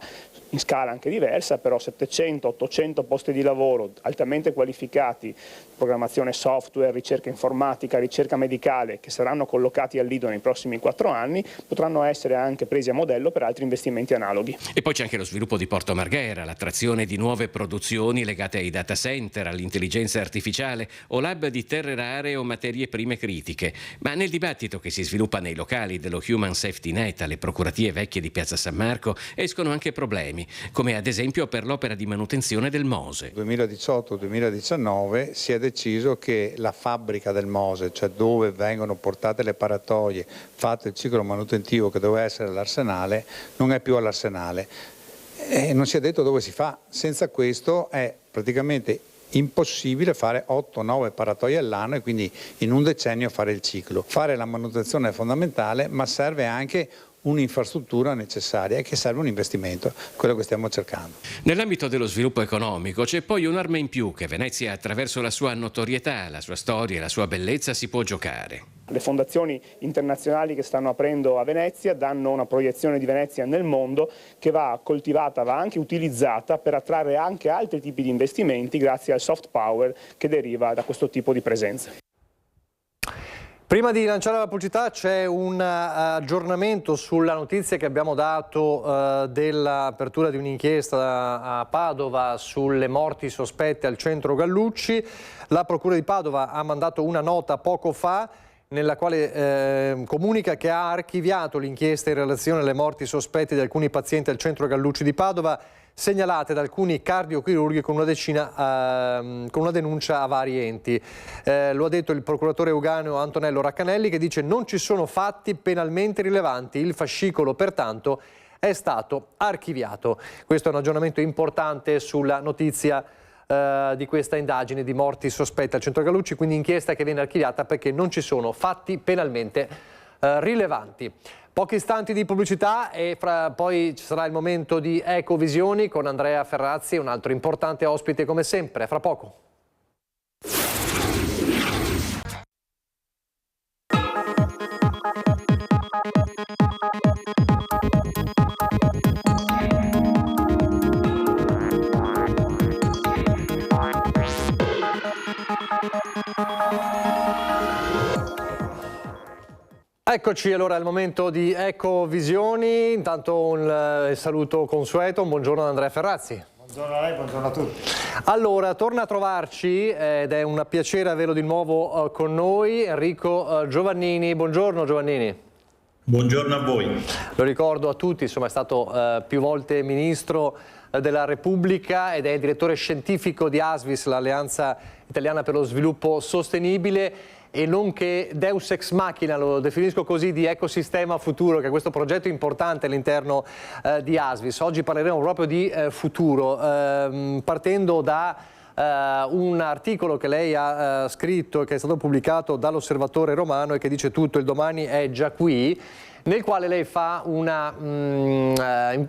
D: in scala anche diversa, però 700-800 posti di lavoro altamente qualificati, programmazione software, ricerca informatica, ricerca medicale, che saranno collocati al Lido nei prossimi 4 anni, potranno essere anche presi a modello per altri investimenti analoghi.
F: E poi c'è anche lo sviluppo di Porto Marghera, l'attrazione di nuove produzioni legate ai data center, all'intelligenza artificiale o lab di terre rare o materie prime critiche. Ma nel dibattito che si sviluppa nei locali dello Human Safety Net alle procuratie vecchie di Piazza San Marco escono anche problemi, come ad esempio per l'opera di manutenzione del Mose.
G: 2018-2019 si è deciso che la fabbrica del Mose, cioè dove vengono portate le paratoie, fatto il ciclo manutentivo che doveva essere all'Arsenale, non è più all'Arsenale. E non si è detto dove si fa. Senza questo è praticamente impossibile fare 8-9 paratoie all'anno e quindi in un decennio fare il ciclo. Fare la manutenzione è fondamentale, ma serve anche un'infrastruttura necessaria e che serve un investimento, quello che stiamo cercando.
F: Nell'ambito dello sviluppo economico c'è poi un'arma in più che Venezia, attraverso la sua notorietà, la sua storia e la sua bellezza, si può giocare.
D: Le fondazioni internazionali che stanno aprendo a Venezia danno una proiezione di Venezia nel mondo che va coltivata, va anche utilizzata per attrarre anche altri tipi di investimenti grazie al soft power che deriva da questo tipo di presenze.
A: Prima di lanciare la pubblicità c'è un aggiornamento sulla notizia che abbiamo dato dell'apertura di un'inchiesta a Padova sulle morti sospette al centro Gallucci. La Procura di Padova ha mandato una nota poco fa nella quale comunica che ha archiviato l'inchiesta in relazione alle morti sospette di alcuni pazienti al centro Gallucci di Padova, segnalate da alcuni cardiochirurghi con una denuncia a vari enti. Lo ha detto il procuratore euganeo Antonello Raccanelli, che dice non ci sono fatti penalmente rilevanti, il fascicolo pertanto è stato archiviato. Questo è un aggiornamento importante sulla notizia di questa indagine di morti sospette al centro Gallucci, quindi inchiesta che viene archiviata perché non ci sono fatti penalmente rilevanti. Pochi istanti di pubblicità e poi ci sarà il momento di Ecovisioni con Andrea Ferrazzi, un altro importante ospite come sempre. Fra poco. Eccoci, allora è il momento di Ecovisioni. Intanto un saluto consueto, un buongiorno ad Andrea Ferrazzi.
H: Buongiorno a lei, buongiorno a tutti.
A: Allora, torna a trovarci ed è un piacere averlo di nuovo con noi, Enrico Giovannini. Buongiorno Giovannini.
J: Buongiorno a voi.
A: Lo ricordo a tutti, insomma è stato più volte Ministro della Repubblica ed è direttore scientifico di ASVIS, l'Alleanza Italiana per lo Sviluppo Sostenibile, e nonché Deus Ex Machina, lo definisco così, di Ecosistema Futuro, che è questo progetto importante all'interno di ASVIS. Oggi parleremo proprio di futuro, partendo da un articolo che lei ha scritto e che è stato pubblicato dall'Osservatore Romano e che dice tutto, il domani è già qui, nel quale lei fa un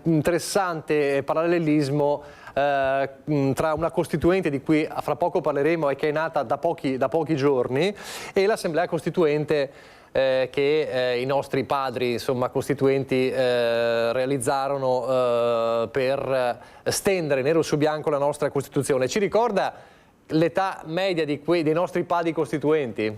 A: interessante parallelismo tra una costituente di cui fra poco parleremo e che è nata da pochi giorni, e l'Assemblea Costituente che i nostri padri, insomma, costituenti realizzarono per stendere nero su bianco la nostra Costituzione. Ci ricorda l'età media dei nostri padri costituenti?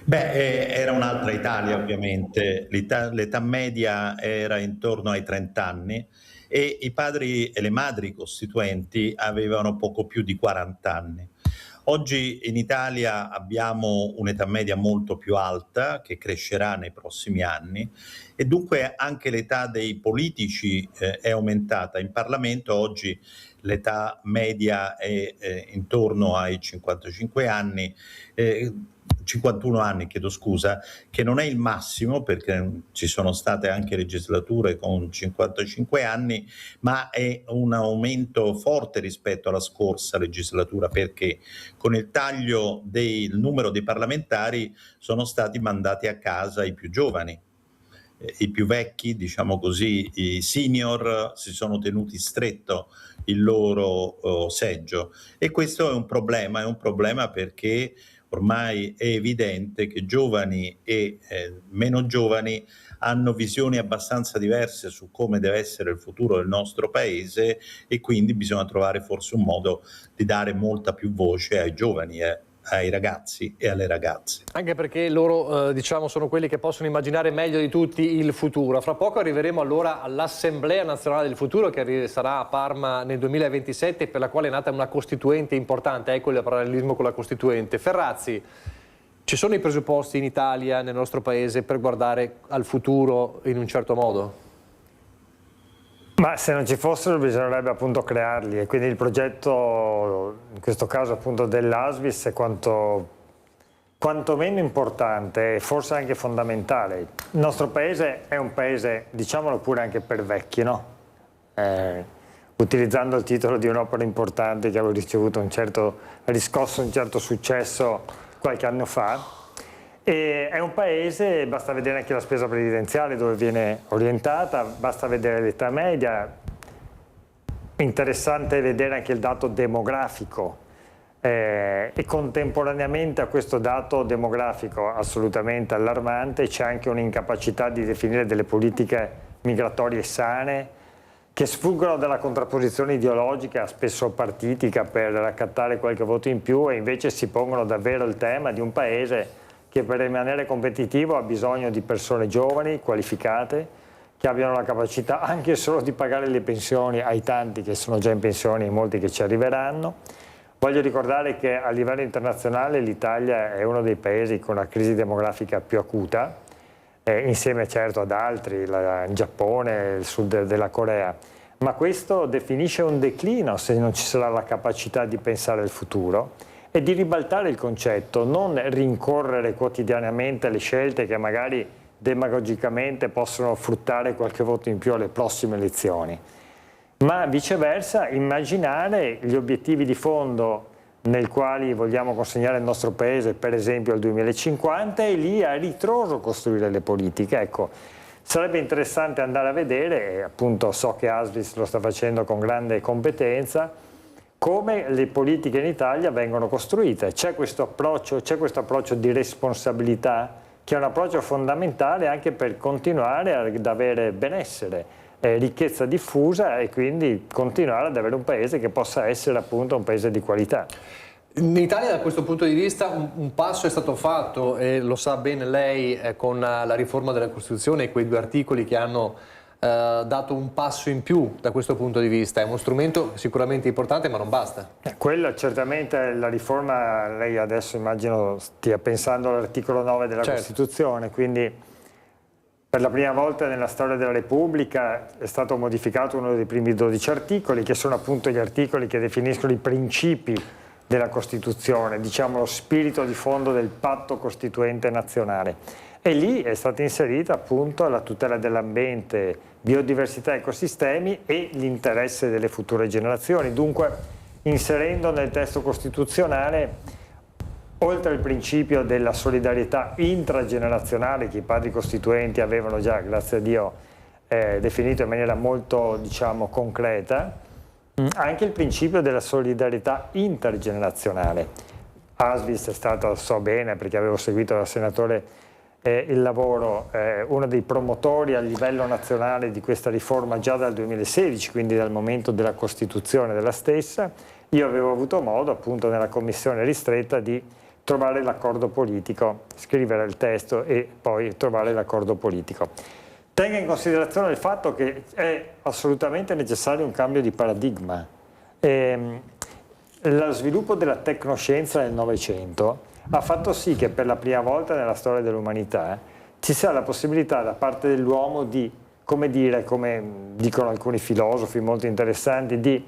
J: Beh, era un'altra Italia ovviamente, l'età media era intorno ai 30 anni e i padri e le madri costituenti avevano poco più di 40 anni. Oggi in Italia abbiamo un'età media molto più alta che crescerà nei prossimi anni e dunque anche l'età dei politici è aumentata. In Parlamento oggi l'età media è intorno ai 55 anni, 51 anni, chiedo scusa, che non è il massimo perché ci sono state anche legislature con 55 anni, ma è un aumento forte rispetto alla scorsa legislatura perché con il taglio del numero dei parlamentari sono stati mandati a casa i più giovani. I più vecchi, diciamo così, i senior si sono tenuti stretto il loro seggio e questo è un problema perché ormai è evidente che giovani e meno giovani hanno visioni abbastanza diverse su come deve essere il futuro del nostro paese e quindi bisogna trovare forse un modo di dare molta più voce ai giovani, ai ragazzi e alle ragazze.
A: Anche perché loro diciamo sono quelli che possono immaginare meglio di tutti il futuro. Fra poco arriveremo allora all'Assemblea Nazionale del Futuro che sarà a Parma nel 2027, per la quale è nata una costituente importante, ecco il parallelismo con la costituente. Ferrazzi, ci sono i presupposti in Italia, nel nostro paese, per guardare al futuro in un certo modo?
H: Ma se non ci fossero bisognerebbe appunto crearli e quindi il progetto, in questo caso appunto dell'ASVIS, è quantomeno importante e forse anche fondamentale. Il nostro paese è un paese, diciamolo pure, anche per vecchi, no? Utilizzando il titolo di un'opera importante che avevo ricevuto ha riscosso un certo successo qualche anno fa. E è un paese, basta vedere anche la spesa previdenziale dove viene orientata, basta vedere l'età media, interessante vedere anche il dato demografico e contemporaneamente a questo dato demografico assolutamente allarmante c'è anche un'incapacità di definire delle politiche migratorie sane che sfuggono dalla contrapposizione ideologica, spesso partitica, per raccattare qualche voto in più e invece si pongono davvero il tema di un paese che per rimanere competitivo ha bisogno di persone giovani, qualificate, che abbiano la capacità anche solo di pagare le pensioni ai tanti che sono già in pensione e molti che ci arriveranno. Voglio ricordare che a livello internazionale l'Italia è uno dei paesi con la crisi demografica più acuta, insieme certo ad altri, il Giappone, il sud della Corea, ma questo definisce un declino se non ci sarà la capacità di pensare al futuro e di ribaltare il concetto, non rincorrere quotidianamente le scelte che magari demagogicamente possono fruttare qualche voto in più alle prossime elezioni, ma viceversa immaginare gli obiettivi di fondo nel quali vogliamo consegnare il nostro paese, per esempio al 2050, e lì a ritroso costruire le politiche. Ecco, sarebbe interessante andare a vedere, e appunto so che ASVIS lo sta facendo con grande competenza, come le politiche in Italia vengono costruite. C'è questo approccio di responsabilità che è un approccio fondamentale anche per continuare ad avere benessere, ricchezza diffusa e quindi continuare ad avere un paese che possa essere appunto un paese di qualità.
A: In Italia da questo punto di vista un passo è stato fatto, e lo sa bene lei, con la riforma della Costituzione e quei 2 articoli che hanno dato un passo in più da questo punto di vista. È uno strumento sicuramente importante, ma non basta.
H: Quella certamente, la riforma, lei adesso immagino stia pensando all'articolo 9 della Costituzione, quindi per la prima volta nella storia della Repubblica è stato modificato uno dei primi 12 articoli, che sono appunto gli articoli che definiscono i principi della Costituzione, diciamo lo spirito di fondo del patto costituente nazionale. E lì è stata inserita appunto la tutela dell'ambiente, biodiversità, ecosistemi e l'interesse delle future generazioni. Dunque, inserendo nel testo costituzionale, oltre al principio della solidarietà intragenerazionale che i padri costituenti avevano già, grazie a Dio, definito in maniera molto, diciamo, concreta, anche il principio della solidarietà intergenerazionale. ASVIS è stato, so bene perché avevo seguito da senatore il lavoro, uno dei promotori a livello nazionale di questa riforma già dal 2016, quindi dal momento della costituzione della stessa. Io avevo avuto modo appunto nella commissione ristretta di trovare l'accordo politico, scrivere il testo e poi trovare l'accordo politico. Tenga in considerazione il fatto che è assolutamente necessario un cambio di paradigma. Lo sviluppo della tecnoscienza nel Novecento ha fatto sì che per la prima volta nella storia dell'umanità ci sia la possibilità da parte dell'uomo di, come dicono alcuni filosofi molto interessanti, di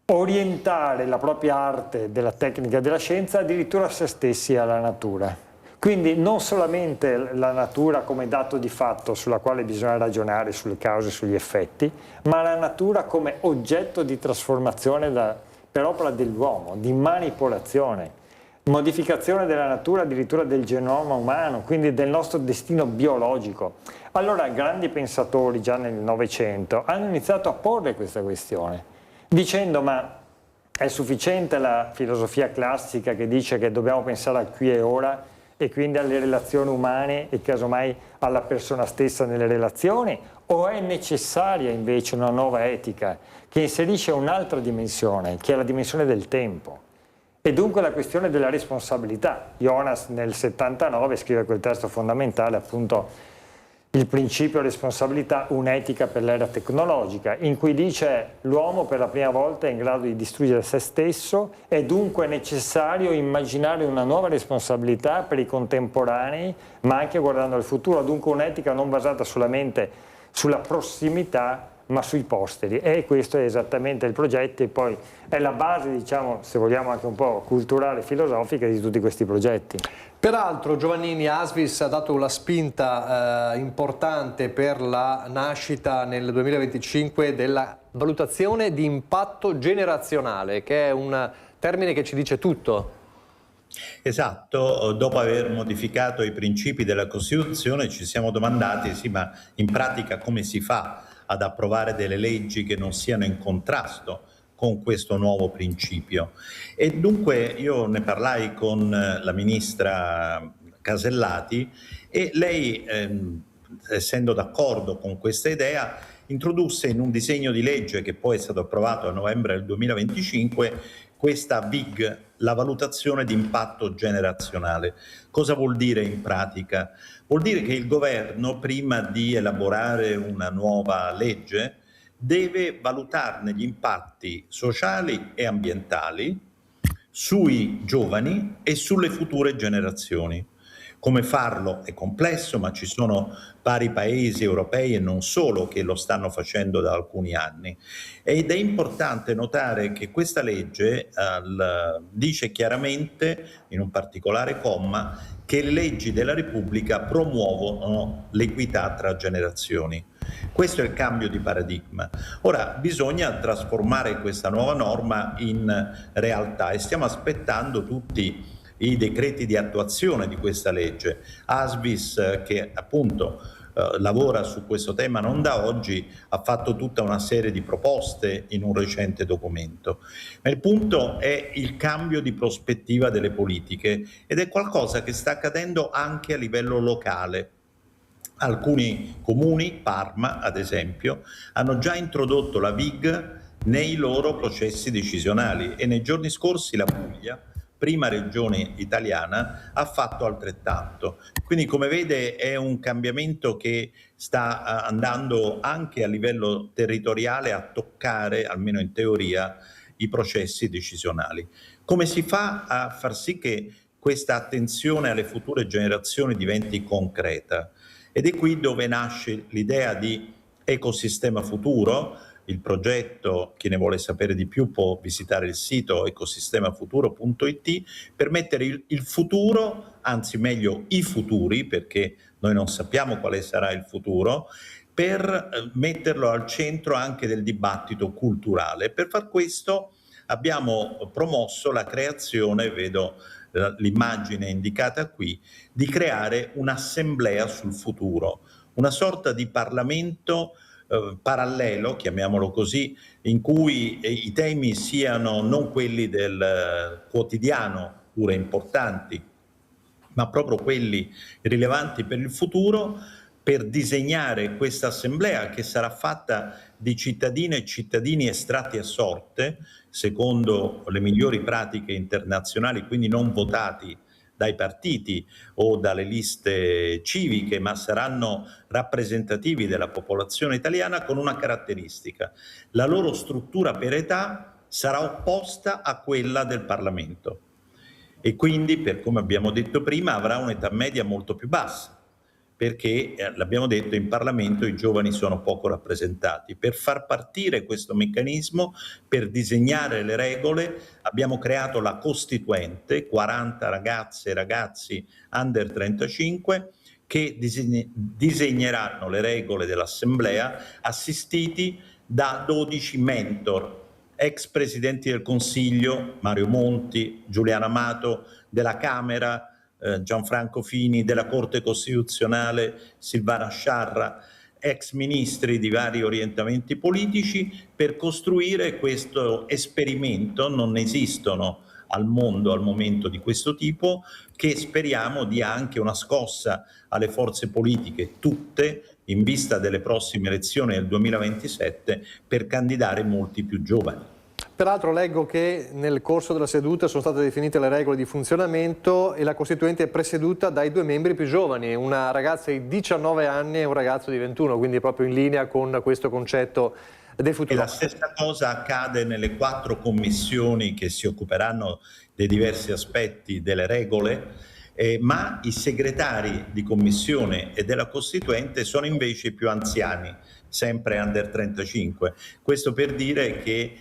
H: orientare la propria arte della tecnica e della scienza addirittura a se stessi e alla natura. Quindi non solamente la natura come dato di fatto sulla quale bisogna ragionare sulle cause e sugli effetti, ma la natura come oggetto di trasformazione per opera dell'uomo, di manipolazione, modificazione della natura, addirittura del genoma umano, quindi del nostro destino biologico. Allora grandi pensatori già nel Novecento hanno iniziato a porre questa questione, dicendo ma è sufficiente la filosofia classica che dice che dobbiamo pensare al qui e ora e quindi alle relazioni umane e casomai alla persona stessa nelle relazioni, o è necessaria invece una nuova etica che inserisce un'altra dimensione, che è la dimensione del tempo? E dunque la questione della responsabilità. Jonas nel 79 scrive quel testo fondamentale, appunto il principio responsabilità, un'etica per l'era tecnologica, in cui dice l'uomo per la prima volta è in grado di distruggere se stesso, è dunque necessario immaginare una nuova responsabilità per i contemporanei, ma anche guardando al futuro, dunque un'etica non basata solamente sulla prossimità, ma sui posteri, e questo è esattamente il progetto e poi è la base, diciamo, se vogliamo anche un po' culturale e filosofica di tutti questi progetti.
A: Peraltro Giovannini, ASVIS ha dato la spinta importante per la nascita nel 2025 della valutazione di impatto generazionale, che è un termine che ci dice tutto.
J: Esatto, dopo aver modificato i principi della Costituzione ci siamo domandati, sì, ma in pratica come si fa ad approvare delle leggi che non siano in contrasto con questo nuovo principio? E dunque io ne parlai con la ministra Casellati e lei, essendo d'accordo con questa idea, introdusse in un disegno di legge che poi è stato approvato a novembre del 2025 questa VIG, la valutazione di impatto generazionale. Cosa vuol dire in pratica? Vuol dire che il governo, prima di elaborare una nuova legge, deve valutarne gli impatti sociali e ambientali sui giovani e sulle future generazioni. Come farlo è complesso, ma ci sono vari paesi europei e non solo che lo stanno facendo da alcuni anni. Ed è importante notare che questa legge dice chiaramente, in un particolare comma, che le leggi della Repubblica promuovono l'equità tra generazioni. Questo è il cambio di paradigma. Ora bisogna trasformare questa nuova norma in realtà e stiamo aspettando tutti i decreti di attuazione di questa legge. ASVIS, che appunto lavora su questo tema non da oggi, ha fatto tutta una serie di proposte in un recente documento. Ma il punto è il cambio di prospettiva delle politiche ed è qualcosa che sta accadendo anche a livello locale. Alcuni comuni, Parma ad esempio, hanno già introdotto la VIG nei loro processi decisionali, e nei giorni scorsi la Puglia, prima regione italiana, ha fatto altrettanto. Quindi, come vede, è un cambiamento che sta andando anche a livello territoriale a toccare, almeno in teoria, i processi decisionali. Come si fa a far sì che questa attenzione alle future generazioni diventi concreta? Ed è qui dove nasce l'idea di ecosistema futuro. Il progetto, chi ne vuole sapere di più può visitare il sito ecosistemafuturo.it, per mettere il futuro, anzi meglio i futuri, perché noi non sappiamo quale sarà il futuro, per metterlo al centro anche del dibattito culturale. Per far questo abbiamo promosso la creazione, vedo l'immagine indicata qui, di creare un'assemblea sul futuro, una sorta di Parlamento parallelo, chiamiamolo così, in cui i temi siano non quelli del quotidiano, pure importanti, ma proprio quelli rilevanti per il futuro, per disegnare questa assemblea che sarà fatta di cittadine e cittadini estratti a sorte, secondo le migliori pratiche internazionali, quindi non votati dai partiti o dalle liste civiche, ma saranno rappresentativi della popolazione italiana, con una caratteristica: la loro struttura per età sarà opposta a quella del Parlamento e quindi, per come abbiamo detto prima, avrà un'età media molto più bassa, perché, l'abbiamo detto, in Parlamento i giovani sono poco rappresentati. Per far partire questo meccanismo, per disegnare le regole, abbiamo creato la Costituente, 40 ragazze e ragazzi under 35, che disegneranno le regole dell'Assemblea, assistiti da 12 mentor, ex presidenti del Consiglio, Mario Monti, Giuliano Amato, della Camera, Gianfranco Fini, della Corte Costituzionale, Silvana Sciarra, ex ministri di vari orientamenti politici, per costruire questo esperimento. Non esistono al mondo al momento di questo tipo, che speriamo dia anche una scossa alle forze politiche tutte, in vista delle prossime elezioni del 2027, per candidare molti più giovani.
A: Peraltro leggo che nel corso della seduta sono state definite le regole di funzionamento e la Costituente è presieduta dai 2 membri più giovani, una ragazza di 19 anni e un ragazzo di 21, quindi proprio in linea con questo concetto del futuro.
J: E la stessa cosa accade nelle 4 commissioni che si occuperanno dei diversi aspetti delle regole, ma i segretari di commissione e della Costituente sono invece i più anziani, sempre under 35. Questo per dire che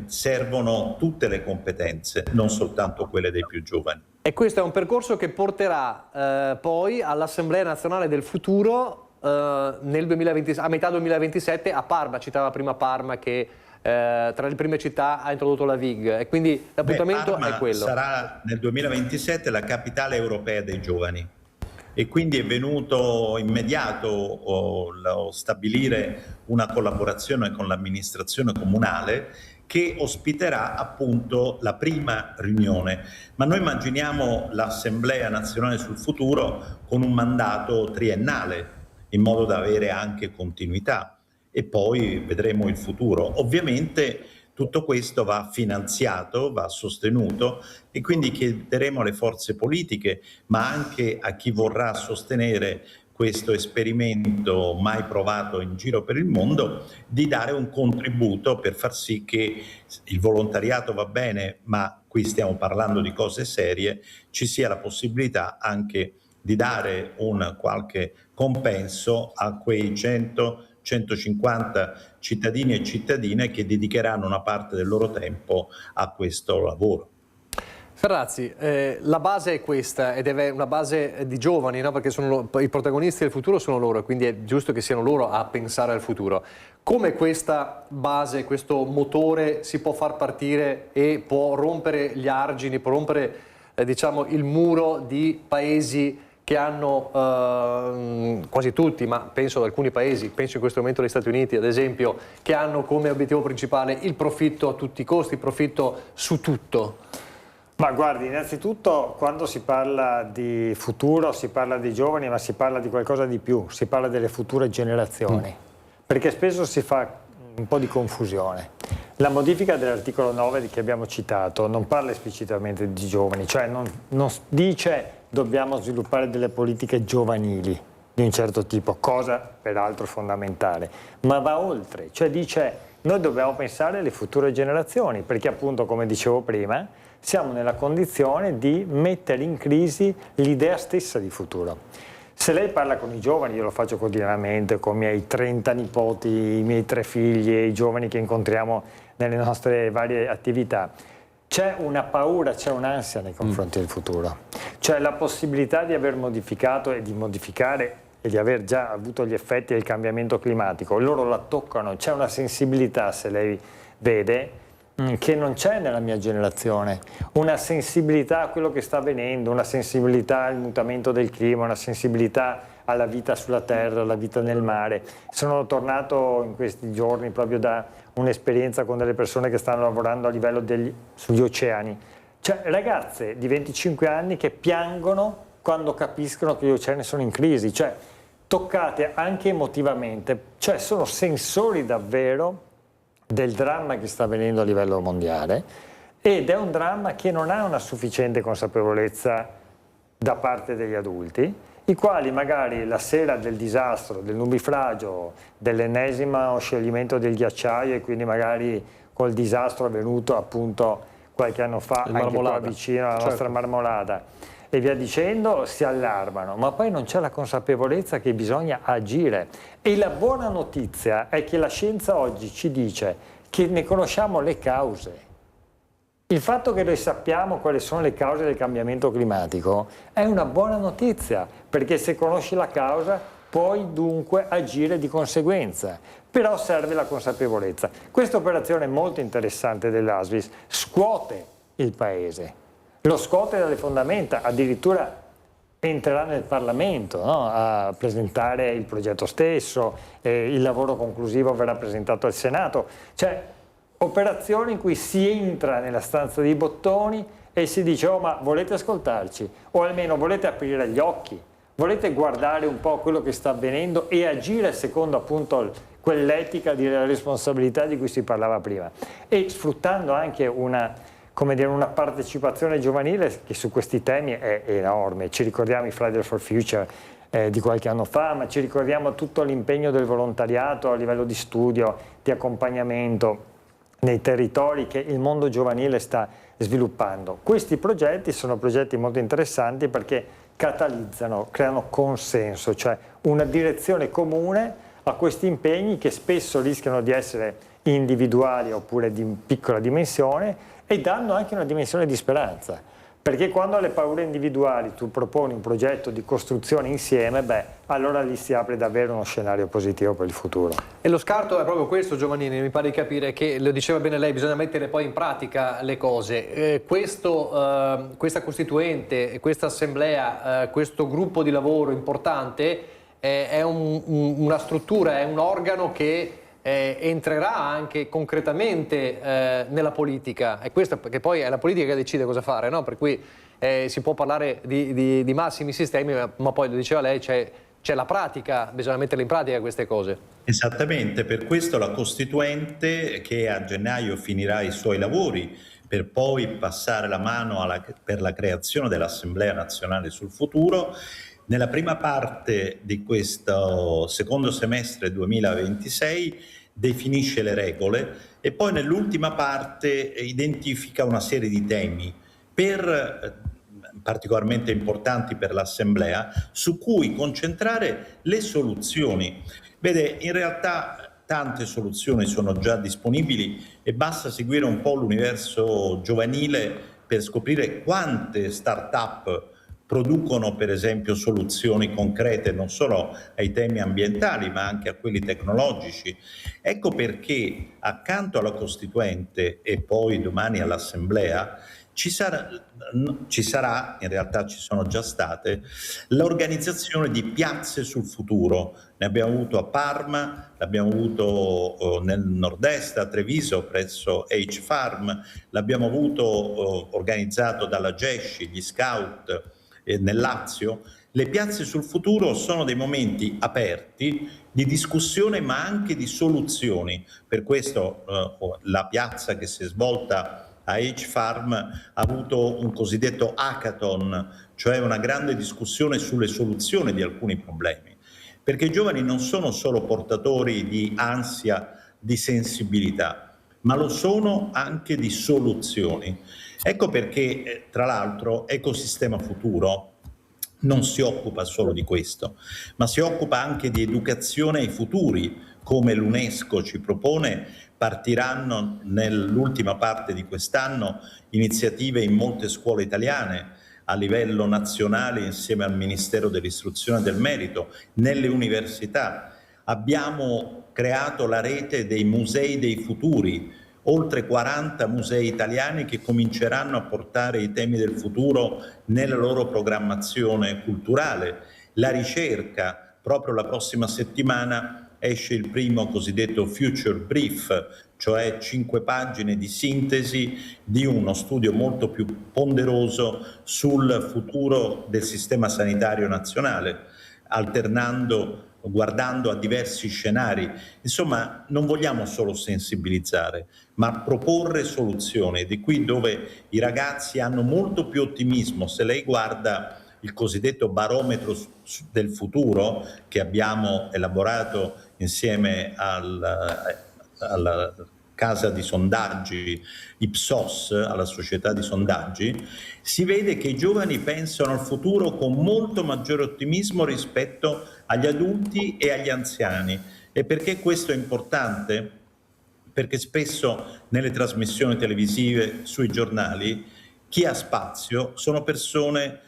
J: servono tutte le competenze, non soltanto quelle dei più giovani.
A: E questo è un percorso che porterà poi all'Assemblea Nazionale del Futuro nel 2020, a metà 2027 a Parma. Citava prima Parma che tra le prime città ha introdotto la VIG, e quindi l'appuntamento è quello.
J: Sarà nel 2027 la capitale europea dei giovani, e quindi è venuto immediato stabilire una collaborazione con l'amministrazione comunale che ospiterà appunto la prima riunione. Ma noi immaginiamo l'Assemblea Nazionale sul Futuro con un mandato triennale, in modo da avere anche continuità, e poi vedremo il futuro. Ovviamente tutto questo va finanziato, va sostenuto, e quindi chiederemo alle forze politiche, ma anche a chi vorrà sostenere questo esperimento mai provato in giro per il mondo, di dare un contributo per far sì che il volontariato va bene, ma qui stiamo parlando di cose serie, ci sia la possibilità anche di dare un qualche compenso a quei 150 cittadini e cittadine che dedicheranno una parte del loro tempo a questo lavoro.
A: Ferrazzi, la base è questa, ed è una base di giovani, no? Perché sono i protagonisti del futuro, sono loro, e quindi è giusto che siano loro a pensare al futuro. Come questa base, questo motore si può far partire e può rompere gli argini, può rompere diciamo, il muro di paesi che hanno quasi tutti, ma penso ad alcuni paesi, penso in questo momento agli Stati Uniti ad esempio, che hanno come obiettivo principale il profitto a tutti i costi, il profitto su tutto?
H: Ma guardi, innanzitutto quando si parla di futuro si parla di giovani, ma si parla di qualcosa di più, si parla delle future generazioni, perché spesso si fa un po' di confusione. La modifica dell'articolo 9 che abbiamo citato non parla esplicitamente di giovani, cioè non dice dobbiamo sviluppare delle politiche giovanili di un certo tipo, cosa peraltro fondamentale, ma va oltre, cioè dice noi dobbiamo pensare alle future generazioni, perché appunto, come dicevo prima, siamo nella condizione di mettere in crisi l'idea stessa di futuro. Se lei parla con i giovani, io lo faccio quotidianamente con i miei 30 nipoti, i miei 3 figli e i giovani che incontriamo nelle nostre varie attività, c'è una paura, c'è un'ansia nei confronti del futuro. Cioè la possibilità di aver modificato e di modificare e di aver già avuto gli effetti del cambiamento climatico, loro la toccano, c'è una sensibilità, se lei vede, che non c'è nella mia generazione, una sensibilità a quello che sta avvenendo, una sensibilità al mutamento del clima, una sensibilità alla vita sulla terra, alla vita nel mare. Sono tornato in questi giorni proprio da un'esperienza con delle persone che stanno lavorando a livello sugli oceani, cioè ragazze di 25 anni che piangono quando capiscono che gli oceani sono in crisi, cioè toccate anche emotivamente, cioè sono sensori davvero del dramma che sta avvenendo a livello mondiale, ed è un dramma che non ha una sufficiente consapevolezza da parte degli adulti, i quali magari la sera del disastro, del nubifragio, dell'ennesimo scioglimento del ghiacciaio, e quindi magari col disastro avvenuto appunto qualche anno fa anche qua vicino alla nostra Marmolada e via dicendo, si allarmano, ma poi non c'è la consapevolezza che bisogna agire. E la buona notizia è che la scienza oggi ci dice che ne conosciamo le cause. Il fatto che noi sappiamo quali sono le cause del cambiamento climatico è una buona notizia, perché se conosci la causa puoi dunque agire di conseguenza. Però serve la consapevolezza. Questa operazione molto interessante dell'ASVIS scuote il Paese. Lo scuote dalle fondamenta, addirittura entrerà nel Parlamento, no? A presentare il progetto stesso, il lavoro conclusivo verrà presentato al Senato. Cioè, operazioni in cui si entra nella stanza dei bottoni e si dice oh ma volete ascoltarci? O almeno volete aprire gli occhi? Volete guardare un po' quello che sta avvenendo e agire secondo appunto quell'etica di responsabilità di cui si parlava prima? E sfruttando anche una partecipazione giovanile che su questi temi è enorme. Ci ricordiamo i Fridays for Future di qualche anno fa, ma ci ricordiamo tutto l'impegno del volontariato a livello di studio, di accompagnamento nei territori che il mondo giovanile sta sviluppando. Questi progetti sono progetti molto interessanti perché catalizzano, creano consenso, cioè una direzione comune a questi impegni che spesso rischiano di essere individuali oppure di piccola dimensione, e danno anche una dimensione di speranza, perché quando alle paure individuali tu proponi un progetto di costruzione insieme, allora lì si apre davvero uno scenario positivo per il futuro.
A: E lo scarto è proprio questo, Giovannini, mi pare di capire che, lo diceva bene lei, bisogna mettere poi in pratica le cose. Questa costituente, questa assemblea, questo gruppo di lavoro importante è una struttura, è un organo che entrerà anche concretamente nella politica, e questa perché poi è la politica che decide cosa fare, no? Per cui si può parlare di massimi sistemi, ma poi lo diceva lei, c'è la pratica, bisogna metterle in pratica queste cose.
J: Esattamente, per questo la Costituente, che a gennaio finirà i suoi lavori per poi passare la mano per la creazione dell'Assemblea Nazionale sul Futuro, nella prima parte di questo secondo semestre 2026 definisce le regole e poi nell'ultima parte identifica una serie di temi particolarmente importanti per l'Assemblea, su cui concentrare le soluzioni. Vede, in realtà tante soluzioni sono già disponibili e basta seguire un po' l'universo giovanile per scoprire quante start-up producono per esempio soluzioni concrete non solo ai temi ambientali ma anche a quelli tecnologici. Ecco perché accanto alla Costituente e poi domani all'Assemblea ci sarà, in realtà ci sono già state, l'organizzazione di piazze sul futuro. Ne abbiamo avuto a Parma, l'abbiamo avuto nel nord-est, a Treviso, presso H-Farm, l'abbiamo avuto organizzato dalla GESCI, gli Scout, nel Lazio. Le piazze sul futuro sono dei momenti aperti di discussione ma anche di soluzioni. Per questo la piazza che si è svolta a H-Farm ha avuto un cosiddetto hackathon, cioè una grande discussione sulle soluzioni di alcuni problemi. Perché i giovani non sono solo portatori di ansia, di sensibilità, ma lo sono anche di soluzioni. Ecco perché, tra l'altro, Ecosistema Futuro non si occupa solo di questo, ma si occupa anche di educazione ai futuri, come l'UNESCO ci propone. Partiranno nell'ultima parte di quest'anno iniziative in molte scuole italiane, a livello nazionale insieme al Ministero dell'Istruzione e del Merito, nelle università. Abbiamo creato la rete dei musei dei futuri, oltre 40 musei italiani che cominceranno a portare i temi del futuro nella loro programmazione culturale. La ricerca, proprio la prossima settimana esce il primo cosiddetto Future Brief, cioè 5 pagine di sintesi di uno studio molto più ponderoso sul futuro del sistema sanitario nazionale, guardando a diversi scenari. Insomma, non vogliamo solo sensibilizzare, ma proporre soluzioni. Ed è qui dove i ragazzi hanno molto più ottimismo. Se lei guarda il cosiddetto barometro del futuro che abbiamo elaborato insieme alla casa di sondaggi Ipsos, alla società di sondaggi, si vede che i giovani pensano al futuro con molto maggiore ottimismo rispetto agli adulti e agli anziani. E perché questo è importante? Perché spesso nelle trasmissioni televisive, sui giornali, chi ha spazio sono persone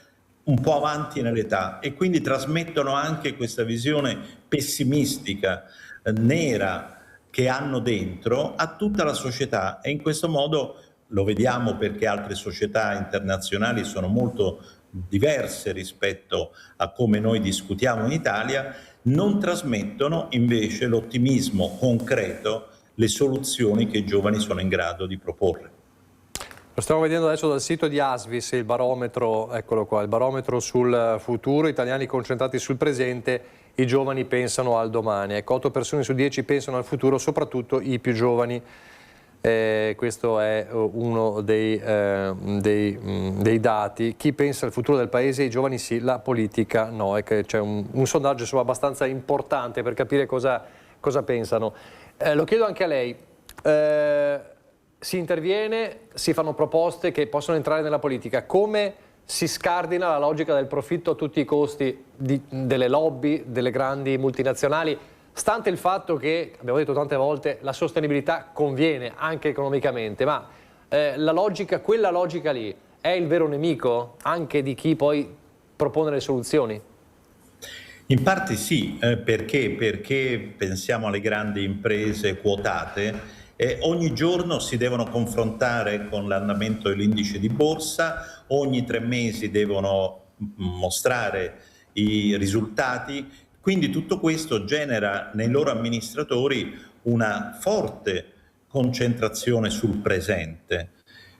J: un po' avanti nell'età e quindi trasmettono anche questa visione pessimistica, nera, che hanno dentro a tutta la società, e in questo modo lo vediamo perché altre società internazionali sono molto diverse rispetto a come noi discutiamo in Italia, non trasmettono invece l'ottimismo concreto, le soluzioni che i giovani sono in grado di proporre.
A: Lo stiamo vedendo adesso dal sito di Asvis, il barometro, eccolo qua, il barometro sul futuro, italiani concentrati sul presente, i giovani pensano al domani. Ecco, 8 persone su 10 pensano al futuro, soprattutto i più giovani. Questo è uno dei dati. Chi pensa al futuro del paese? I giovani sì, la politica no. C'è un sondaggio insomma, abbastanza importante per capire cosa pensano. Lo chiedo anche a lei. Si interviene, si fanno proposte che possono entrare nella politica. Come si scardina la logica del profitto a tutti i costi delle lobby, delle grandi multinazionali, stante il fatto che, abbiamo detto tante volte, la sostenibilità conviene anche economicamente, ma quella logica lì è il vero nemico anche di chi poi propone le soluzioni?
J: In parte sì, perché pensiamo alle grandi imprese quotate, ogni giorno si devono confrontare con l'andamento dell'indice di borsa, ogni 3 mesi devono mostrare i risultati, quindi tutto questo genera nei loro amministratori una forte concentrazione sul presente,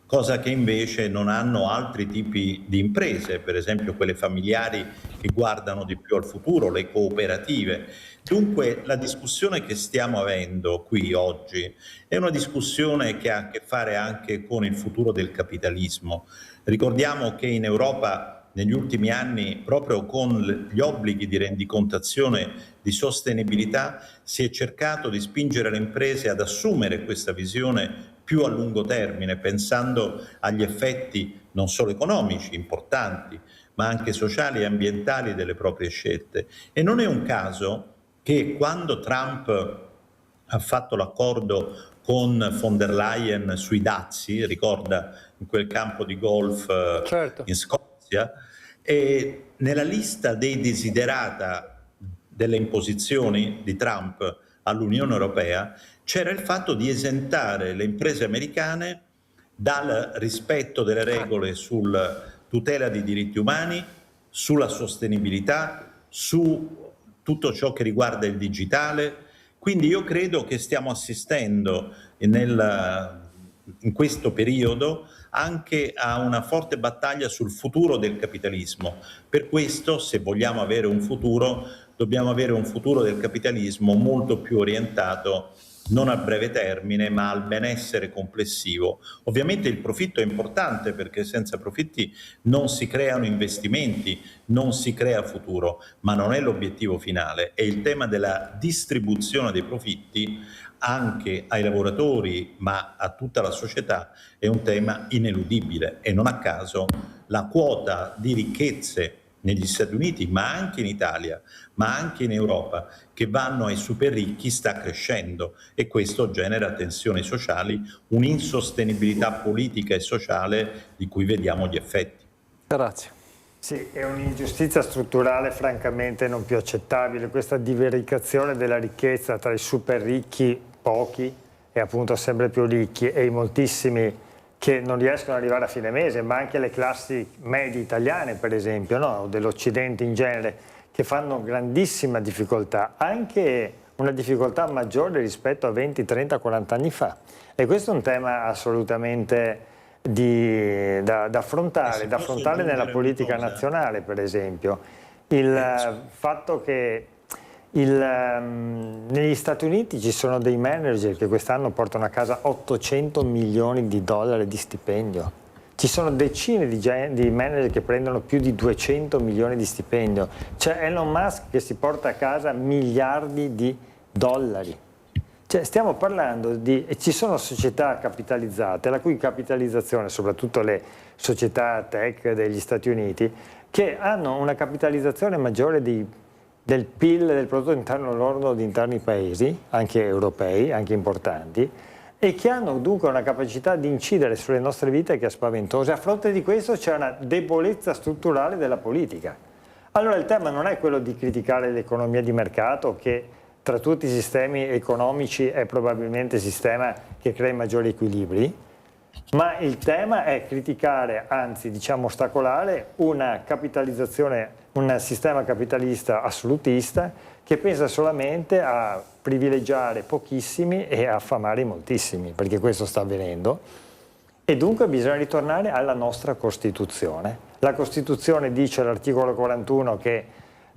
J: cosa che invece non hanno altri tipi di imprese, per esempio quelle familiari che guardano di più al futuro, le cooperative. Dunque la discussione che stiamo avendo qui oggi è una discussione che ha a che fare anche con il futuro del capitalismo. Ricordiamo che in Europa negli ultimi anni, proprio con gli obblighi di rendicontazione di sostenibilità, si è cercato di spingere le imprese ad assumere questa visione più a lungo termine, pensando agli effetti non solo economici importanti, ma anche sociali e ambientali delle proprie scelte. E non è un caso che quando Trump ha fatto l'accordo con von der Leyen sui dazi, ricorda in quel campo di golf in Scozia, e nella lista dei desiderata delle imposizioni di Trump all'Unione Europea c'era il fatto di esentare le imprese americane dal rispetto delle regole sulla tutela dei diritti umani, sulla sostenibilità, su tutto ciò che riguarda il digitale. Quindi io credo che stiamo assistendo in questo periodo anche a una forte battaglia sul futuro del capitalismo. Per questo, se vogliamo avere un futuro, dobbiamo avere un futuro del capitalismo molto più orientato non al breve termine, ma al benessere complessivo. Ovviamente il profitto è importante, perché senza profitti non si creano investimenti, non si crea futuro, ma non è l'obiettivo finale. E il tema della distribuzione dei profitti anche ai lavoratori, ma a tutta la società, è un tema ineludibile, e non a caso la quota di ricchezze negli Stati Uniti, ma anche in Italia, ma anche in Europa, che vanno ai super ricchi sta crescendo, e questo genera tensioni sociali, un'insostenibilità politica e sociale di cui vediamo gli effetti.
A: Grazie.
H: Sì, è un'ingiustizia strutturale francamente non più accettabile, questa divaricazione della ricchezza tra i super ricchi, pochi, e appunto sempre più ricchi, e i moltissimi che non riescono ad arrivare a fine mese, ma anche le classi medie italiane, per esempio, no? O dell'Occidente in genere, che fanno grandissima difficoltà, anche una difficoltà maggiore rispetto a 20, 30, 40 anni fa. E questo è un tema assolutamente da affrontare nella politica nazionale, per esempio. Il fatto che negli Stati Uniti ci sono dei manager che quest'anno portano a casa 800 milioni di dollari di stipendio. Ci sono decine di manager che prendono più di 200 milioni di stipendio. C'è Elon Musk che si porta a casa miliardi di dollari. Cioè, stiamo parlando ci sono società capitalizzate, la cui capitalizzazione, soprattutto le società tech degli Stati Uniti, che hanno una capitalizzazione maggiore del PIL, del prodotto interno lordo di interni paesi, anche europei, anche importanti, e che hanno dunque una capacità di incidere sulle nostre vite che è spaventosa. A fronte di questo c'è una debolezza strutturale della politica. Allora il tema non è quello di criticare l'economia di mercato, che tra tutti i sistemi economici è probabilmente il sistema che crea i maggiori equilibri, ma il tema è criticare, anzi diciamo ostacolare, una capitalizzazione, un sistema capitalista assolutista che pensa solamente a privilegiare pochissimi e a affamare i moltissimi, perché questo sta avvenendo. E dunque bisogna ritornare alla nostra Costituzione. La Costituzione dice all'articolo 41 che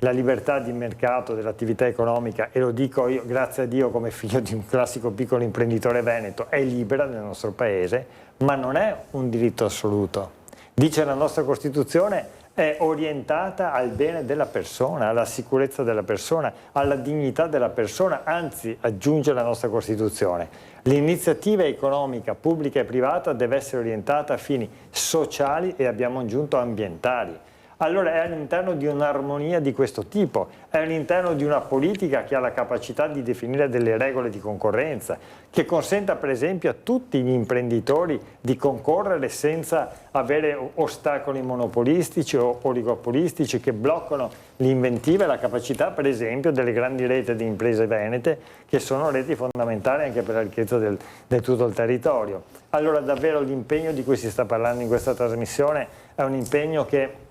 H: la libertà di mercato dell'attività economica, e lo dico io, grazie a Dio, come figlio di un classico piccolo imprenditore veneto, è libera nel nostro paese, ma non è un diritto assoluto. Dice la nostra Costituzione, è orientata al bene della persona, alla sicurezza della persona, alla dignità della persona, anzi, aggiunge la nostra Costituzione, l'iniziativa economica pubblica e privata deve essere orientata a fini sociali e, abbiamo aggiunto, ambientali. Allora è all'interno di un'armonia di questo tipo, è all'interno di una politica che ha la capacità di definire delle regole di concorrenza, che consenta per esempio a tutti gli imprenditori di concorrere senza avere ostacoli monopolistici o oligopolistici che bloccano l'inventiva e la capacità per esempio delle grandi reti di imprese venete, che sono reti fondamentali anche per la ricchezza del tutto il territorio. Allora davvero l'impegno di cui si sta parlando in questa trasmissione è un impegno che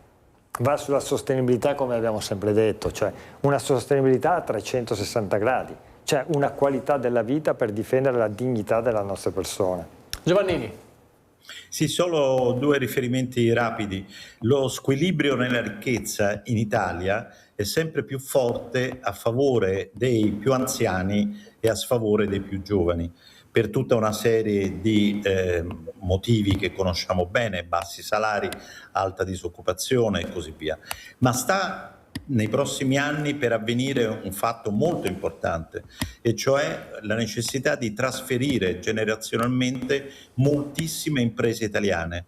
H: va sulla sostenibilità, come abbiamo sempre detto, cioè una sostenibilità a 360 gradi, cioè una qualità della vita per difendere la dignità della nostra persona.
A: Giovannini.
J: Sì, solo due riferimenti rapidi. Lo squilibrio nella ricchezza in Italia è sempre più forte a favore dei più anziani e a sfavore dei più giovani, per tutta una serie di motivi che conosciamo bene, bassi salari, alta disoccupazione e così via. Ma sta nei prossimi anni per avvenire un fatto molto importante, e cioè la necessità di trasferire generazionalmente moltissime imprese italiane,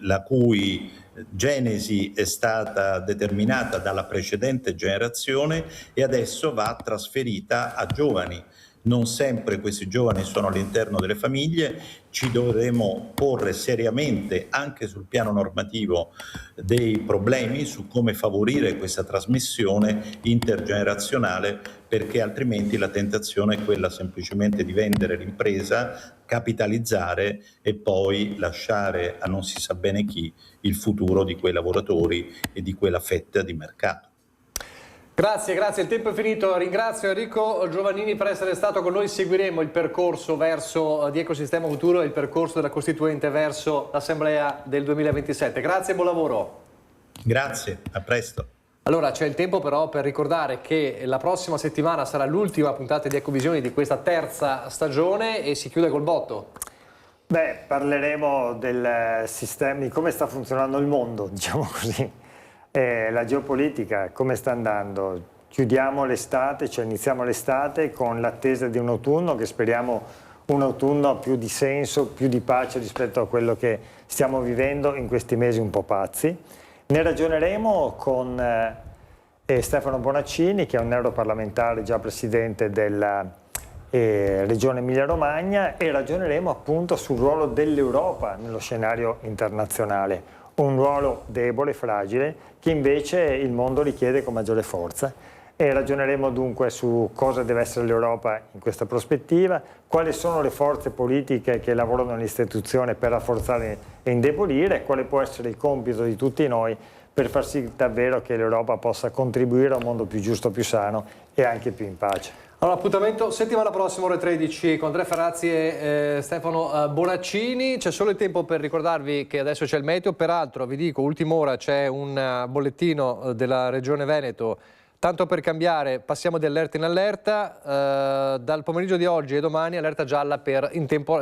J: la cui genesi è stata determinata dalla precedente generazione e adesso va trasferita a giovani. Non sempre questi giovani sono all'interno delle famiglie, ci dovremo porre seriamente anche sul piano normativo dei problemi su come favorire questa trasmissione intergenerazionale, perché altrimenti la tentazione è quella semplicemente di vendere l'impresa, capitalizzare e poi lasciare a non si sa bene chi il futuro di quei lavoratori e di quella fetta di mercato.
A: Grazie, il tempo è finito. Ringrazio Enrico Giovannini per essere stato con noi. Seguiremo il percorso di Ecosistema Futuro e il percorso della Costituente verso l'Assemblea del 2027. Grazie e buon lavoro.
J: Grazie, a presto.
A: Allora c'è il tempo però per ricordare che la prossima settimana sarà l'ultima puntata di Ecovisioni di questa terza stagione e si chiude col botto.
H: Parleremo del sistema, di come sta funzionando il mondo, diciamo così. La geopolitica, come sta andando? Chiudiamo l'estate, cioè iniziamo l'estate con l'attesa di un autunno che speriamo un autunno più di senso, più di pace rispetto a quello che stiamo vivendo in questi mesi un po' pazzi. Ne ragioneremo con Stefano Bonaccini, che è un europarlamentare già presidente della Regione Emilia-Romagna, e ragioneremo appunto sul ruolo dell'Europa nello scenario internazionale. Un ruolo debole, fragile, che invece il mondo richiede con maggiore forza. E ragioneremo dunque su cosa deve essere l'Europa in questa prospettiva, quali sono le forze politiche che lavorano nell'istituzione per rafforzare e indebolire, quale può essere il compito di tutti noi per far sì davvero che l'Europa possa contribuire a un mondo più giusto, più sano e anche più in pace.
A: Allora, appuntamento settimana prossima ore 13 con Andrea Ferrazzi e Stefano Bonaccini. C'è solo il tempo per ricordarvi che adesso c'è il meteo. Peraltro vi dico, ultima ora c'è un bollettino della Regione Veneto. Tanto per cambiare, passiamo di allerta in allerta. Dal pomeriggio di oggi e domani allerta gialla per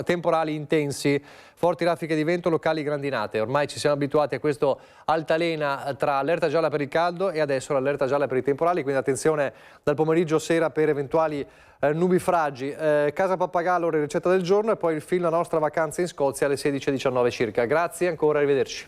A: temporali intensi, forti raffiche di vento, locali grandinate. Ormai ci siamo abituati a questo altalena tra allerta gialla per il caldo e adesso l'allerta gialla per i temporali, quindi attenzione dal pomeriggio sera per eventuali nubifragi. Casa Pappagallo, ricetta del giorno, e poi il film La nostra vacanza in Scozia alle 16:19 circa. Grazie ancora, arrivederci.